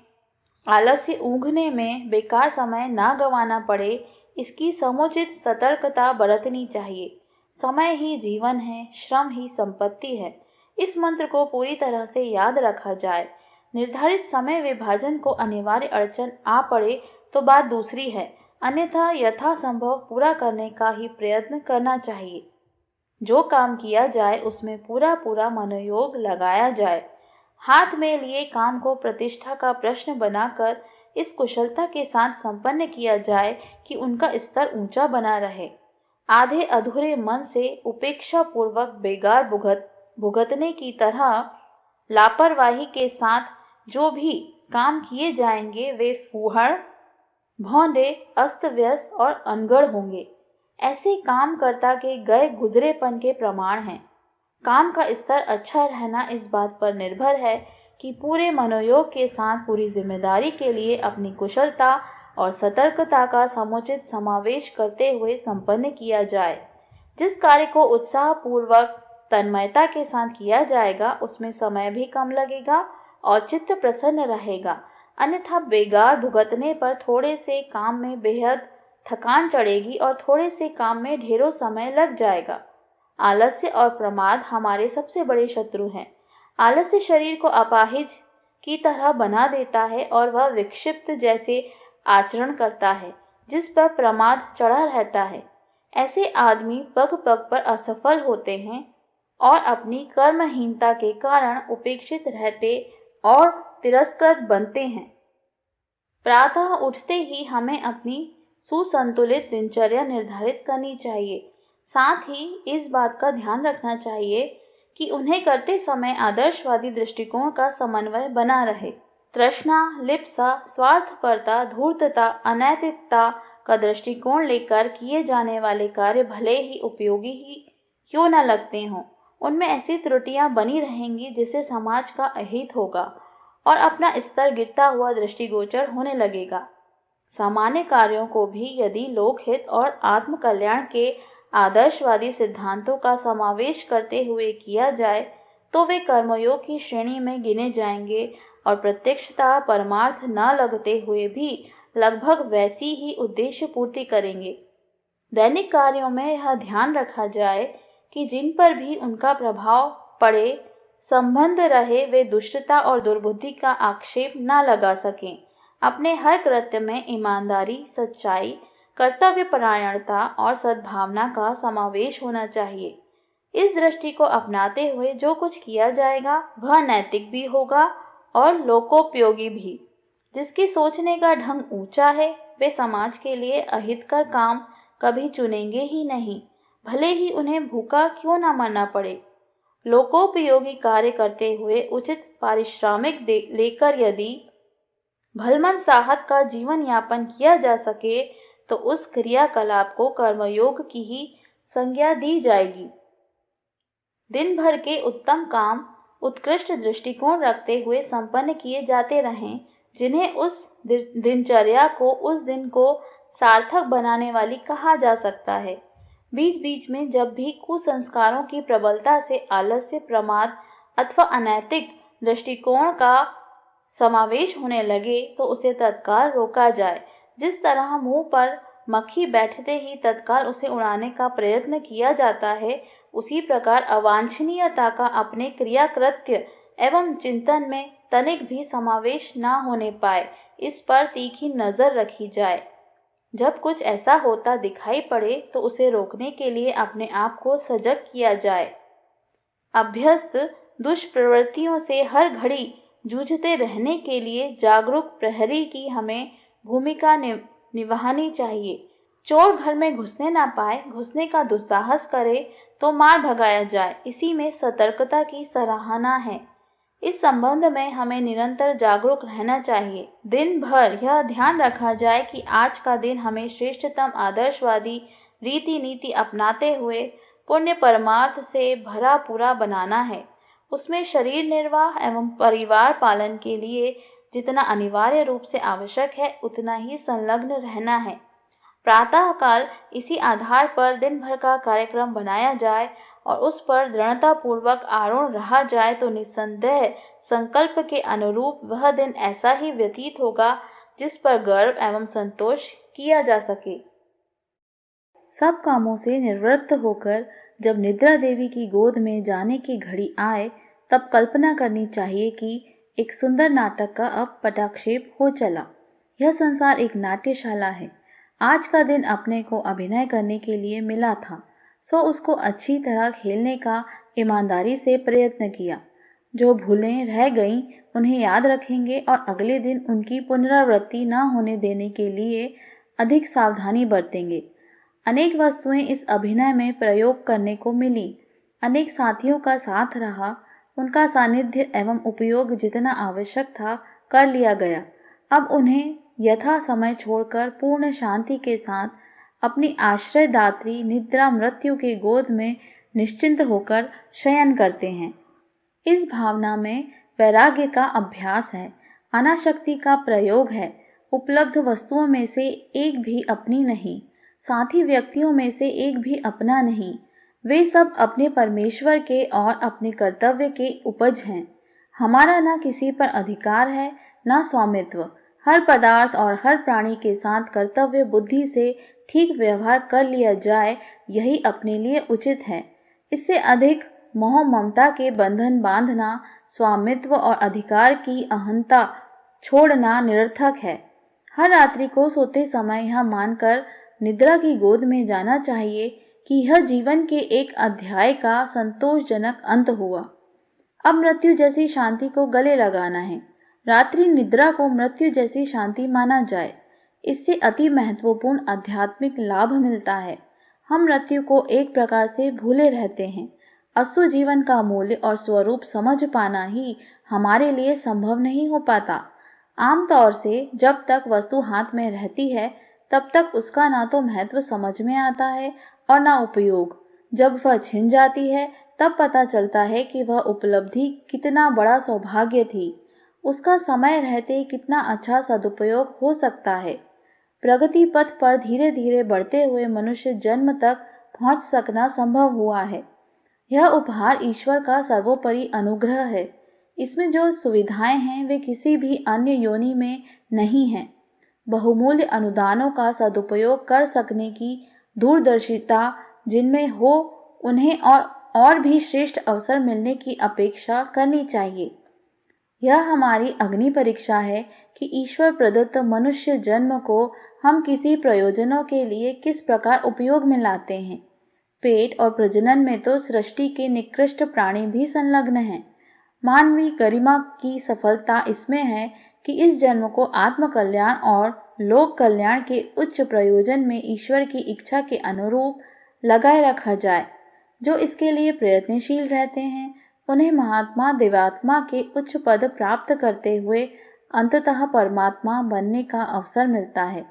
आलस्य ऊँघने में बेकार समय ना गंवाना पड़े, इसकी समुचित सतर्कता बरतनी चाहिए। समय ही जीवन है, श्रम ही संपत्ति है। इस मंत्र को पूरी तरह से याद रखा जाए। निर्धारित समय विभाजन को अनिवार्य अड़चन आ पड़े तो बात दूसरी है, अन्यथा यथासंभव पूरा करने का ही प्रयत्न करना चाहिए। जो काम किया जाए उसमें पूरा मनोयोग लगाया जाए। हाथ में लिए काम को प्रतिष्ठा का प्रश्न बनाकर इस कुशलता के साथ संपन्न किया जाए कि उनका स्तर ऊंचा बना रहे। आधे अधूरे मन से उपेक्षा पूर्वक बेगार भुगतने की तरह लापरवाही के साथ जो भी काम किए जाएंगे वे फूहड़, भौंदे, अस्त व्यस्त और अनगढ़ होंगे। ऐसे कामकर्ता के गए गुजरेपन के प्रमाण हैं। काम का स्तर अच्छा रहना इस बात पर निर्भर है कि पूरे मनोयोग के साथ पूरी जिम्मेदारी के लिए अपनी कुशलता और सतर्कता का समुचित समावेश करते हुए संपन्न किया जाए। जिस कार्य को उत्साहपूर्वक तन्मयता के साथ किया जाएगा उसमें समय भी कम लगेगा और चित्त प्रसन्न रहेगा। अन्यथा बेगार भुगतने पर थोड़े से काम में बेहद थकान चढ़ेगी और थोड़े से काम में ढेरों समय लग जाएगा। आलस्य और प्रमाद हमारे सबसे बड़े शत्रु हैं। आलस्य शरीर को अपाहिज की तरह बना देता है और वह विक्षिप्त जैसे आचरण करता है जिस पर प्रमाद चढ़ा रहता है। ऐसे आदमी पग पग पर असफल होते हैं और अपनी कर्महीनता के कारण उपेक्षित रहते और तिरस्कृत बनते हैं। प्रातः उठते ही हमें अपनी सुसंतुलित दिनचर्या निर्धारित करनी चाहिए। साथ ही इस बात का ध्यान रखना चाहिए कि उन्हें करते समय आदर्शवादी दृष्टिकोण का समन्वय बना रहे। तृष्णा, लिप्सा, स्वार्थपरता, धूर्तता, अनैतिकता का दृष्टिकोण लेकर किए जाने वाले कार्य भले ही उपयोगी ही क्यों न लगते हों, उनमें ऐसी त्रुटियां बनी रहेंगी जिससे समाज का अहित होगा और अपना स्तर गिरता हुआ दृष्टिगोचर होने लगेगा। सामान्य कार्यों को भी यदि लोकहित और आत्म कल्याण के आदर्शवादी सिद्धांतों का समावेश करते हुए किया जाए तो वे कर्मयोग की श्रेणी में गिने जाएंगे और प्रत्यक्षता परमार्थ न लगते हुए भी लगभग वैसी ही उद्देश्य पूर्ति करेंगे। दैनिक कार्यों में यह ध्यान रखा जाए कि जिन पर भी उनका प्रभाव पड़े, संबंध रहे, वे दुष्टता और दुर्बुद्धि का आक्षेप न लगा सकें। अपने हर कृत्य में ईमानदारी, सच्चाई, कर्तव्यपरायणता और सद्भावना का समावेश होना चाहिए। इस दृष्टि को अपनाते हुए जो कुछ किया जाएगा वह नैतिक भी होगा और लोकोपयोगी भी। जिसकी सोचने का ढंग ऊंचा है वे समाज के लिए अहितकर काम कभी चुनेंगे ही नहीं, भले ही उन्हें भूखा क्यों न मरना पड़े। लोकोपयोगी कार्य करते हुए उचित पारिश्रमिक लेकर यदि भलमन साहत का जीवन यापन किया जा सके तो उस क्रियाकलाप को कर्मयोग की ही संज्ञा दी जाएगी। दिन भर के उत्तम काम उत्कृष्ट दृष्टिकोण रखते हुए संपन्न किए जाते रहें, जिन्हें उस दिनचर्या को, उस दिन को सार्थक बनाने वाली कहा जा सकता है। बीच बीच में जब भी कुसंस्कारों की प्रबलता से आलस्य, प्रमाद अथवा अनैतिक दृष्टिकोण का समावेश होने लगे तो उसे तत्काल रोका जाए। जिस तरह मुंह पर मक्खी बैठते ही तत्काल उसे उड़ाने का प्रयत्न किया जाता है, उसी प्रकार अवांछनीयता का अपने क्रियाकृत्य एवं चिंतन में तनिक भी समावेश न होने पाए, इस पर तीखी नजर रखी जाए। जब कुछ ऐसा होता दिखाई पड़े तो उसे रोकने के लिए अपने आप को सजग किया जाए। अभ्यस्त दुष्प्रवृत्तियों से हर घड़ी जूझते रहने के लिए जागरूक प्रहरी की हमें भूमिका निभानी चाहिए। चोर घर में घुसने ना पाए, घुसने का दुस्साहस करे तो मार भगाया जाए, इसी में सतर्कता की सराहना है। इस संबंध में हमें निरंतर जागरूक रहना चाहिए। दिन भर यह ध्यान रखा जाए कि आज का दिन हमें श्रेष्ठतम आदर्शवादी रीति नीति अपनाते हुए पुण्य परमार्थ से भरा पूरा बनाना है। उसमें शरीर निर्वाह एवं परिवार पालन के लिए जितना अनिवार्य रूप से आवश्यक है उतना ही संलग्न रहना है। प्रातःकाल इसी आधार पर दिन भर का कार्यक्रम बनाया जाए और उस पर दृढ़तापूर्वक आरूढ़ रहा जाए तो निस्संदेह संकल्प के अनुरूप वह दिन ऐसा ही व्यतीत होगा जिस पर गर्व एवं संतोष किया जा सके। सब कामों से निवृत्त होकर जब निद्रा देवी की गोद में जाने की घड़ी आए, तब कल्पना करनी चाहिए कि एक सुंदर नाटक का अब पटाक्षेप हो चला। यह संसार एक नाट्यशाला है। आज का दिन अपने को अभिनय करने के लिए मिला था, सो उसको अच्छी तरह खेलने का ईमानदारी से प्रयत्न किया। जो भूलें रह गईं उन्हें याद रखेंगे और अगले दिन उनकी पुनरावृत्ति न होने देने के लिए अधिक सावधानी बरतेंगे। अनेक वस्तुएं इस अभिनय में प्रयोग करने को मिली। अनेक साथियों का साथ रहा। उनका सानिध्य एवं उपयोग जितना आवश्यक था कर लिया गया। अब उन्हें यथा समय छोड़कर पूर्ण शांति के साथ अपनी आश्रयदात्री निद्रा मृत्यु के गोद में निश्चिंत होकर शयन करते हैं। इस भावना में वैराग्य का अभ्यास है, अनाशक्ति का प्रयोग है। उपलब्ध वस्तुओं में से एक भी अपनी नहीं, साथी व्यक्तियों में से एक भी अपना नहीं। वे सब अपने परमेश्वर के और अपने कर्तव्य के उपज हैं। हमारा न किसी पर अधिकार है न स्वामित्व। हर पदार्थ और हर प्राणी के साथ कर्तव्य बुद्धि से ठीक व्यवहार कर लिया जाए, यही अपने लिए उचित है। इससे अधिक मोह ममता के बंधन बांधना, स्वामित्व और अधिकार की अहंता छोड़ना निरर्थक है। हर रात्रि को सोते समय यह मानकर निद्रा की गोद में जाना चाहिए कि यह जीवन के एक अध्याय का संतोषजनक अंत हुआ। अब मृत्यु जैसी शांति को गले लगाना है। रात्रि निद्रा को मृत्यु जैसी शांति माना जाए। इससे अति महत्वपूर्ण आध्यात्मिक लाभ मिलता है। हम मृत्यु को एक प्रकार से भूले रहते हैं। अस्तु जीवन का मूल्य और स्वरूप समझ पाना ही हमारे लिए संभव नहीं हो पाता। आमतौर से जब तक वस्तु हाथ में रहती है तब तक उसका ना तो महत्व समझ में आता है और ना उपयोग। जब वह छिन जाती है तब पता चलता है कि वह उपलब्धि कितना बड़ा सौभाग्य थी। उसका समय रहते कितना अच्छा सदुपयोग हो सकता है। प्रगति पथ पर धीरे धीरे बढ़ते हुए मनुष्य जन्म तक पहुंच सकना संभव हुआ है। यह उपहार ईश्वर का सर्वोपरि अनुग्रह है। इसमें जो सुविधाएं हैं वे किसी भी अन्य योनि में नहीं हैं। बहुमूल्य अनुदानों का सदुपयोग कर सकने की दूरदर्शिता जिनमें हो, उन्हें और भी श्रेष्ठ अवसर मिलने की अपेक्षा करनी चाहिए। यह हमारी अग्नि परीक्षा है कि ईश्वर प्रदत्त मनुष्य जन्म को हम किसी प्रयोजनों के लिए किस प्रकार उपयोग में लाते हैं। पेट और प्रजनन में तो सृष्टि के निकृष्ट प्राणी भी संलग्न हैं। मानवीय गरिमा की सफलता इसमें है कि इस जन्म को आत्म कल्याण और लोक कल्याण के उच्च प्रयोजन में ईश्वर की इच्छा के अनुरूप लगाए रखा जाए। जो इसके लिए प्रयत्नशील रहते हैं उन्हें महात्मा देवात्मा के उच्च पद प्राप्त करते हुए अंततः परमात्मा बनने का अवसर मिलता है।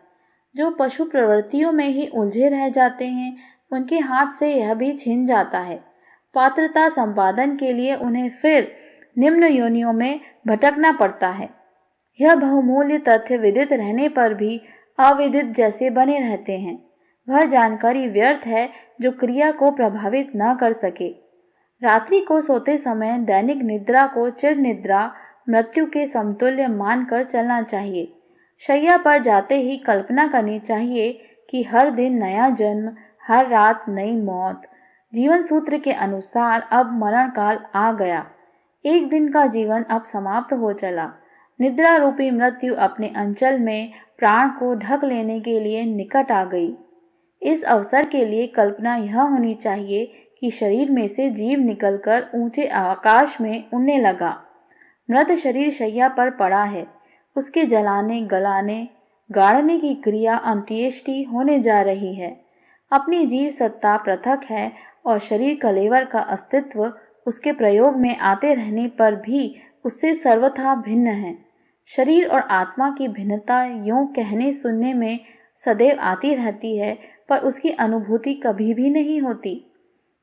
जो पशु प्रवृत्तियों में ही उलझे रह जाते हैं, उनके हाथ से यह भी छिन जाता है। पात्रता संपादन के लिए उन्हें फिर निम्न योनियों में भटकना पड़ता है। यह बहुमूल्य तथ्य विदित रहने पर भी अविदित जैसे बने रहते हैं। वह जानकारी व्यर्थ है जो क्रिया को प्रभावित न कर सके। रात्रि को सोते समय दैनिक निद्रा को चिर निद्रा, मृत्यु के समतुल्य मानकर चलना चाहिए। शैया पर जाते ही कल्पना करनी चाहिए कि हर दिन नया जन्म, हर रात नई मौत। जीवन सूत्र के अनुसार अब मरण काल आ गया। एक दिन का जीवन अब समाप्त हो चला। निद्रा रूपी मृत्यु अपने अंचल में प्राण को ढक लेने के लिए निकट आ गई। इस अवसर के लिए कल्पना यह होनी चाहिए कि शरीर में से जीव निकलकर ऊंचे आकाश में उड़ने लगा। मृत शरीर शैया पर पड़ा है। उसके जलाने, गलाने, गाड़ने की क्रिया अंत्येष्टि होने जा रही है। अपनी जीव सत्ता पृथक है और शरीर कलेवर का अस्तित्व उसके प्रयोग में आते रहने पर भी उससे सर्वथा भिन्न है। शरीर और आत्मा की भिन्नता यूं कहने सुनने में सदैव आती रहती है, पर उसकी अनुभूति कभी भी नहीं होती।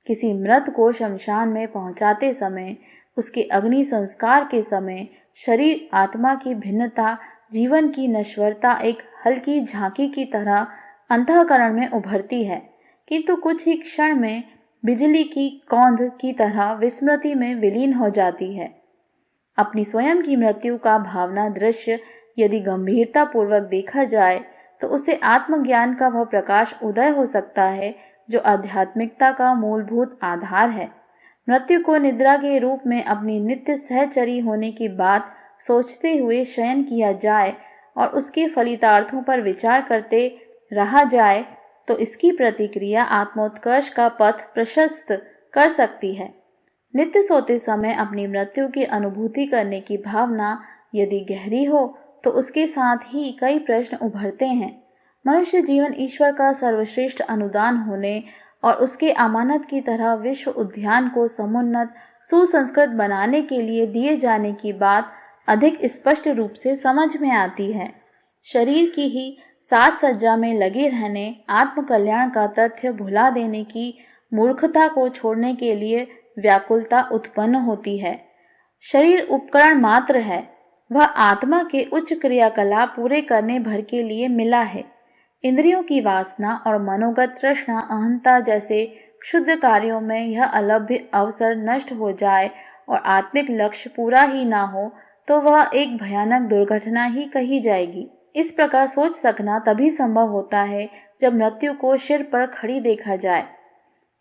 किसी मृत को शमशान में पहुंचाते समय, उसके अग्नि संस्कार के समय शरीर आत्मा की भिन्नता, जीवन की नश्वरता एक हल्की झांकी की तरह अंतःकरण में उभरती है, किंतु कुछ ही क्षण में बिजली की कौंध की तरह विस्मृति में विलीन हो जाती है। अपनी स्वयं की मृत्यु का भावना दृश्य यदि गंभीरता पूर्वक देखा जाए तो उसे आत्मज्ञान का वह प्रकाश उदय हो सकता है जो आध्यात्मिकता का मूलभूत आधार है। मृत्यु को निद्रा के रूप में अपनी नित्य सहचरी होने की बात सोचते हुए शयन किया जाए और उसके फलितार्थों पर विचार करते रहा जाए तो इसकी प्रतिक्रिया आत्मोत्कर्ष का पथ प्रशस्त कर सकती है। नित्य सोते समय अपनी मृत्यु की अनुभूति करने की भावना यदि गहरी हो तो उसके साथ ही कई प्रश्न उभरते हैं। मनुष्य जीवन ईश्वर का सर्वश्रेष्ठ अनुदान होने और उसके अमानत की तरह विश्व उद्यान को समुन्नत सुसंस्कृत बनाने के लिए दिए जाने की बात अधिक स्पष्ट रूप से समझ में आती है। शरीर की ही साज सज्जा में लगे रहने, आत्मकल्याण का तथ्य भुला देने की मूर्खता को छोड़ने के लिए व्याकुलता उत्पन्न होती है। शरीर उपकरण मात्र है, वह आत्मा के उच्च क्रियाकलाप पूरे करने भर के लिए मिला है। इंद्रियों की वासना और मनोगत तृष्णा, अहंता जैसे क्षुद्र कार्यों में यह अलभ्य अवसर नष्ट हो जाए और आत्मिक लक्ष्य पूरा ही ना हो तो वह एक भयानक दुर्घटना ही कही जाएगी। इस प्रकार सोच सकना तभी संभव होता है जब मृत्यु को सिर पर खड़ी देखा जाए।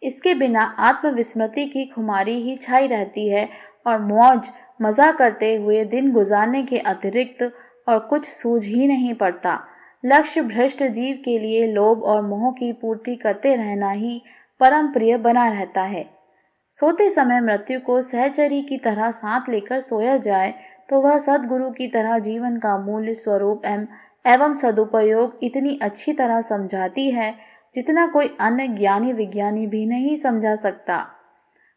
इसके बिना आत्मविस्मृति की खुमारी ही छाई रहती है और मौज मजा करते हुए दिन गुजारने के अतिरिक्त और कुछ सूझ ही नहीं पड़ता। लक्ष्य भ्रष्ट जीव के लिए लोभ और मोह की पूर्ति करते रहना ही परम प्रिय बना रहता है। सोते समय मृत्यु को सहचरी की तरह साथ लेकर सोया जाए तो वह सद्गुरु की तरह जीवन का मूल्य, स्वरूप एवं सदुपयोग इतनी अच्छी तरह समझाती है जितना कोई अन्य ज्ञानी विज्ञानी भी नहीं समझा सकता।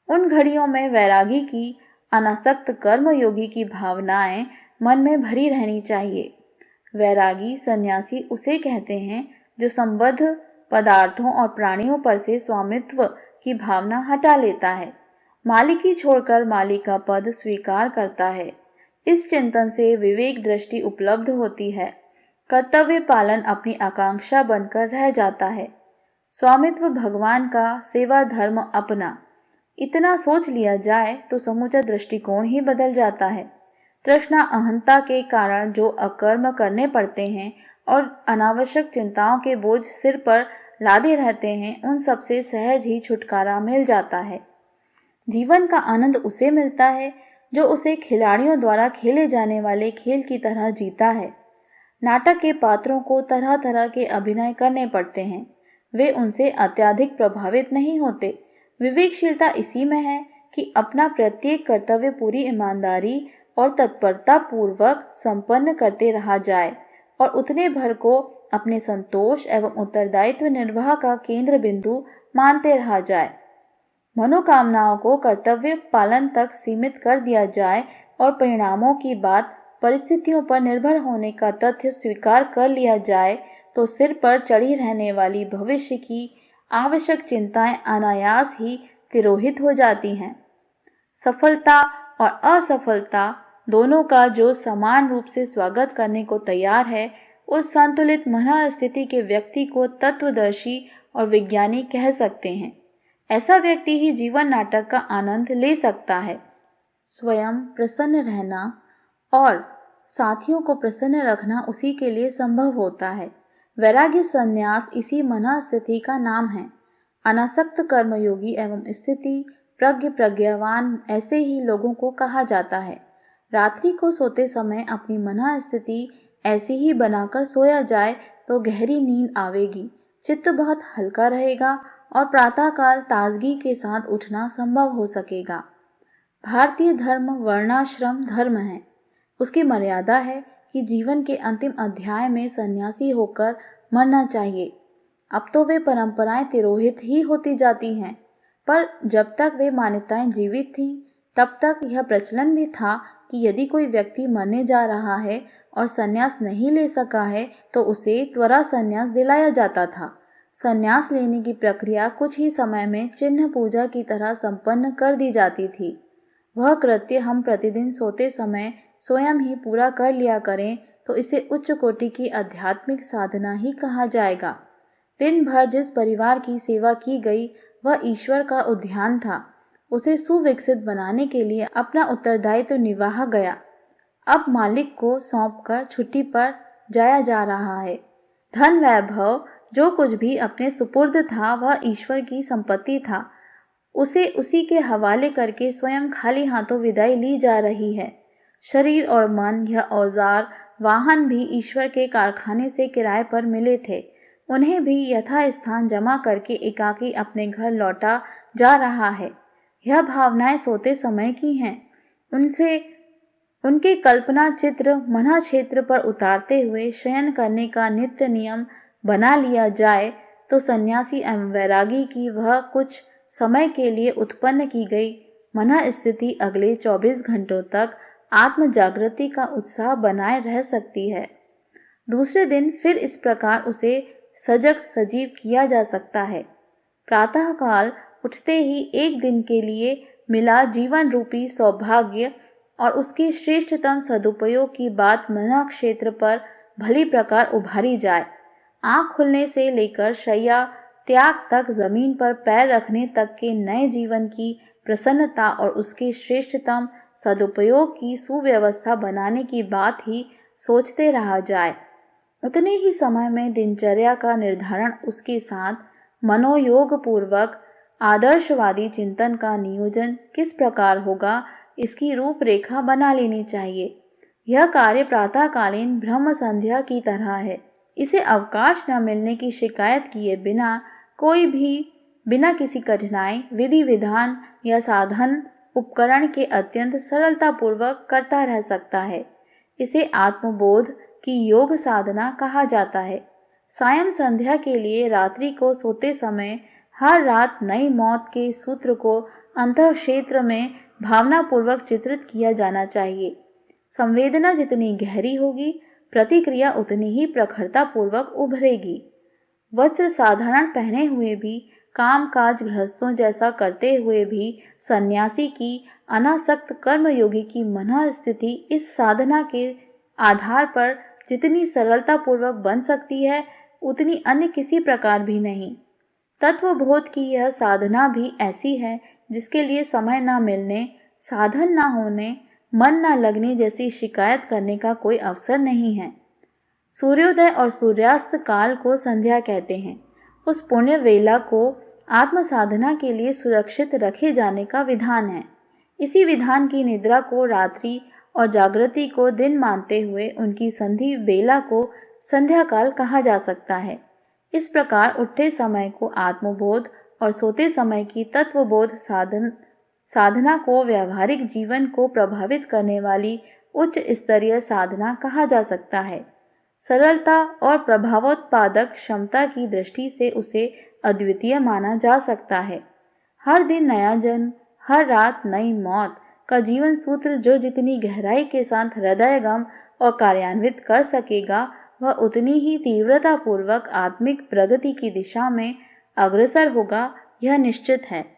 उन घड़ियों में वैरागी की, अनासक्त कर्मयोगी की भावनाएं मन में भरी रहनी चाहिए। वैरागी सन्यासी उसे कहते हैं जो संबद्ध पदार्थों और प्राणियों पर से स्वामित्व की भावना हटा लेता है, मालिकी छोड़कर मालिक का पद स्वीकार करता है। इस चिंतन से विवेक दृष्टि उपलब्ध होती है। कर्तव्य पालन अपनी आकांक्षा बनकर रह जाता है। स्वामित्व भगवान का, सेवा धर्म अपना। इतना सोच लिया जाए तो समूचा दृष्टिकोण ही बदल जाता है। तृष्णा अहंता के कारण जो अकर्म करने पड़ते हैं और अनावश्यक चिंताओं के बोझ सिर पर लादे रहते हैं, उन सबसे सहज ही छुटकारा मिल जाता है। जीवन का आनंद उसे मिलता है जो उसे खिलाड़ियों द्वारा खेले जाने वाले खेल की तरह जीता है। नाटक के पात्रों को तरह तरह के अभिनय करने पड़ते हैं, वे उनसे अत्यधिक प्रभावित नहीं होते। विवेकशीलता इसी में है कि अपना प्रत्येक कर्तव्य पूरी ईमानदारी और तत्परता पूर्वक संपन्न करते रहा जाए और उतने भर को अपने संतोष एवं उत्तरदायित्व निर्वाह का केंद्र बिंदु मानते रहा जाए। मनोकामनाओं को कर्तव्य पालन तक सीमित कर दिया जाए और परिणामों की बात परिस्थितियों पर निर्भर होने का तथ्य स्वीकार कर लिया जाए तो सिर पर चढ़ी रहने वाली भविष्य की आवश्यक चिंताएं अनायास ही तिरोहित हो जाती हैं। सफलता और असफलता दोनों का जो समान रूप से स्वागत करने को तैयार है, उस संतुलित मनःस्थिति के व्यक्ति को तत्वदर्शी और विज्ञानी कह सकते हैं। ऐसा व्यक्ति ही जीवन नाटक का आनंद ले सकता है। स्वयं प्रसन्न रहना और साथियों को प्रसन्न रखना उसी के लिए संभव होता है। वैराग्य संन्यास इसी मनःस्थिति का नाम है। अनासक्त कर्मयोगी एवं स्थिति प्रज्ञ प्रज्ञावान ऐसे ही लोगों को कहा जाता है। रात्रि को सोते समय अपनी मनःस्थिति ऐसी ही बनाकर सोया जाए तो गहरी नींद आवेगी, चित्त बहुत हल्का रहेगा और प्रातःकाल ताजगी के साथ उठना संभव हो सकेगा। भारतीय धर्म वर्णाश्रम धर्म है। उसकी मर्यादा है कि जीवन के अंतिम अध्याय में सन्यासी होकर मरना चाहिए। अब तो वे परंपराएं तिरोहित ही होती जाती हैं, पर जब तक वे मान्यताएं जीवित थीं, तब तक यह प्रचलन भी था कि यदि कोई व्यक्ति मरने जा रहा है और संन्यास नहीं ले सका है तो उसे त्वरा संन्यास दिलाया जाता था। संन्यास लेने की प्रक्रिया कुछ ही समय में चिन्ह पूजा की तरह संपन्न कर दी जाती थी। वह कृत्य हम प्रतिदिन सोते समय स्वयं ही पूरा कर लिया करें तो इसे उच्च कोटि की आध्यात्मिक साधना ही कहा जाएगा। दिन भर जिस परिवार की सेवा की गई वह ईश्वर का उद्यान था। उसे सुविकसित बनाने के लिए अपना उत्तरदायित्व निभाया गया। अब मालिक को सौंपकर छुट्टी पर जाया जा रहा है। धन वैभव जो कुछ भी अपने सुपुर्द था वह ईश्वर की संपत्ति था। उसे उसी के हवाले करके स्वयं खाली हाथों विदाई ली जा रही है। शरीर और मन, यह औजार वाहन भी ईश्वर के कारखाने से किराए पर मिले थे। उन्हें भी यथास्थान जमा करके एकाकी अपने घर लौटा जा रहा है। यह भावनाएं सोते समय की हैं। उनके कल्पना चित्र मना क्षेत्र पर उतारते हुए शयन करने का नित्य नियम बना लिया जाए तो सन्यासी एवं वैरागी की वह कुछ समय के लिए उत्पन्न की गई मना स्थिति अगले 24 घंटों तक आत्म जागृति का उत्साह बनाए रह सकती है। दूसरे दिन फिर इस प्रकार उसे सजग सजीव किया जा सकता है। प्रातःकाल उठते ही एक दिन के लिए मिला जीवन रूपी सौभाग्य और उसके श्रेष्ठतम सदुपयोग की बात मना क्षेत्र पर भली प्रकार उभारी जाए। आँख खुलने से लेकर शैया त्याग तक जमीन पर पैर रखने तक के नए जीवन की प्रसन्नता और उसके श्रेष्ठतम सदुपयोग की सुव्यवस्था बनाने की बात ही सोचते रहा जाए। उतने ही समय में दिनचर्या का निर्धारण, उसके साथ मनोयोग पूर्वक आदर्शवादी चिंतन का नियोजन किस प्रकार होगा, इसकी रूपरेखा बना लेनी चाहिए। यह कार्य प्रातःकालीन ब्रह्म संध्या की तरह है। इसे अवकाश न मिलने की शिकायत किए बिना कोई भी बिना किसी कठिनाई, विधि विधान या साधन उपकरण के अत्यंत सरलता पूर्वक करता रह सकता है। इसे आत्मबोध की योग साधना कहा जाता है। सायं संध्या के लिए रात्रि को सोते समय हर रात नई मौत के सूत्र को अंतः क्षेत्र में भावनापूर्वक चित्रित किया जाना चाहिए। संवेदना जितनी गहरी होगी, प्रतिक्रिया उतनी ही प्रखरता पूर्वक उभरेगी। वस्त्र साधारण पहने हुए भी, काम काज गृहस्थों जैसा करते हुए भी सन्यासी की अनासक्त कर्मयोगी की मनः स्थिति इस साधना के आधार पर जितनी सरलता पूर्वक बन सकती है, उतनी अन्य किसी प्रकार भी नहीं। तत्वबोध की यह साधना भी ऐसी है जिसके लिए समय न मिलने, साधन न होने, मन न लगने जैसी शिकायत करने का कोई अवसर नहीं है। सूर्योदय और सूर्यास्त काल को संध्या कहते हैं। उस पुण्य वेला को आत्म साधना के लिए सुरक्षित रखे जाने का विधान है। इसी विधान की निद्रा को रात्रि और जागृति को दिन मानते हुए उनकी संधि बेला को संध्या काल कहा जा सकता है। इस प्रकार उठते समय को आत्मबोध और सोते समय की तत्वबोध साधना को व्यावहारिक जीवन को प्रभावित करने वाली उच्च स्तरीय साधना कहा जा सकता है। सरलता और प्रभावोत्पादक क्षमता की दृष्टि से उसे अद्वितीय माना जा सकता है। हर दिन नया जन्म, हर रात नई मौत का जीवन सूत्र जो जितनी गहराई के साथ हृदयगम और कार्यान्वित कर सकेगा, वह उतनी ही तीव्रतापूर्वक आत्मिक प्रगति की दिशा में अग्रसर होगा, यह निश्चित है।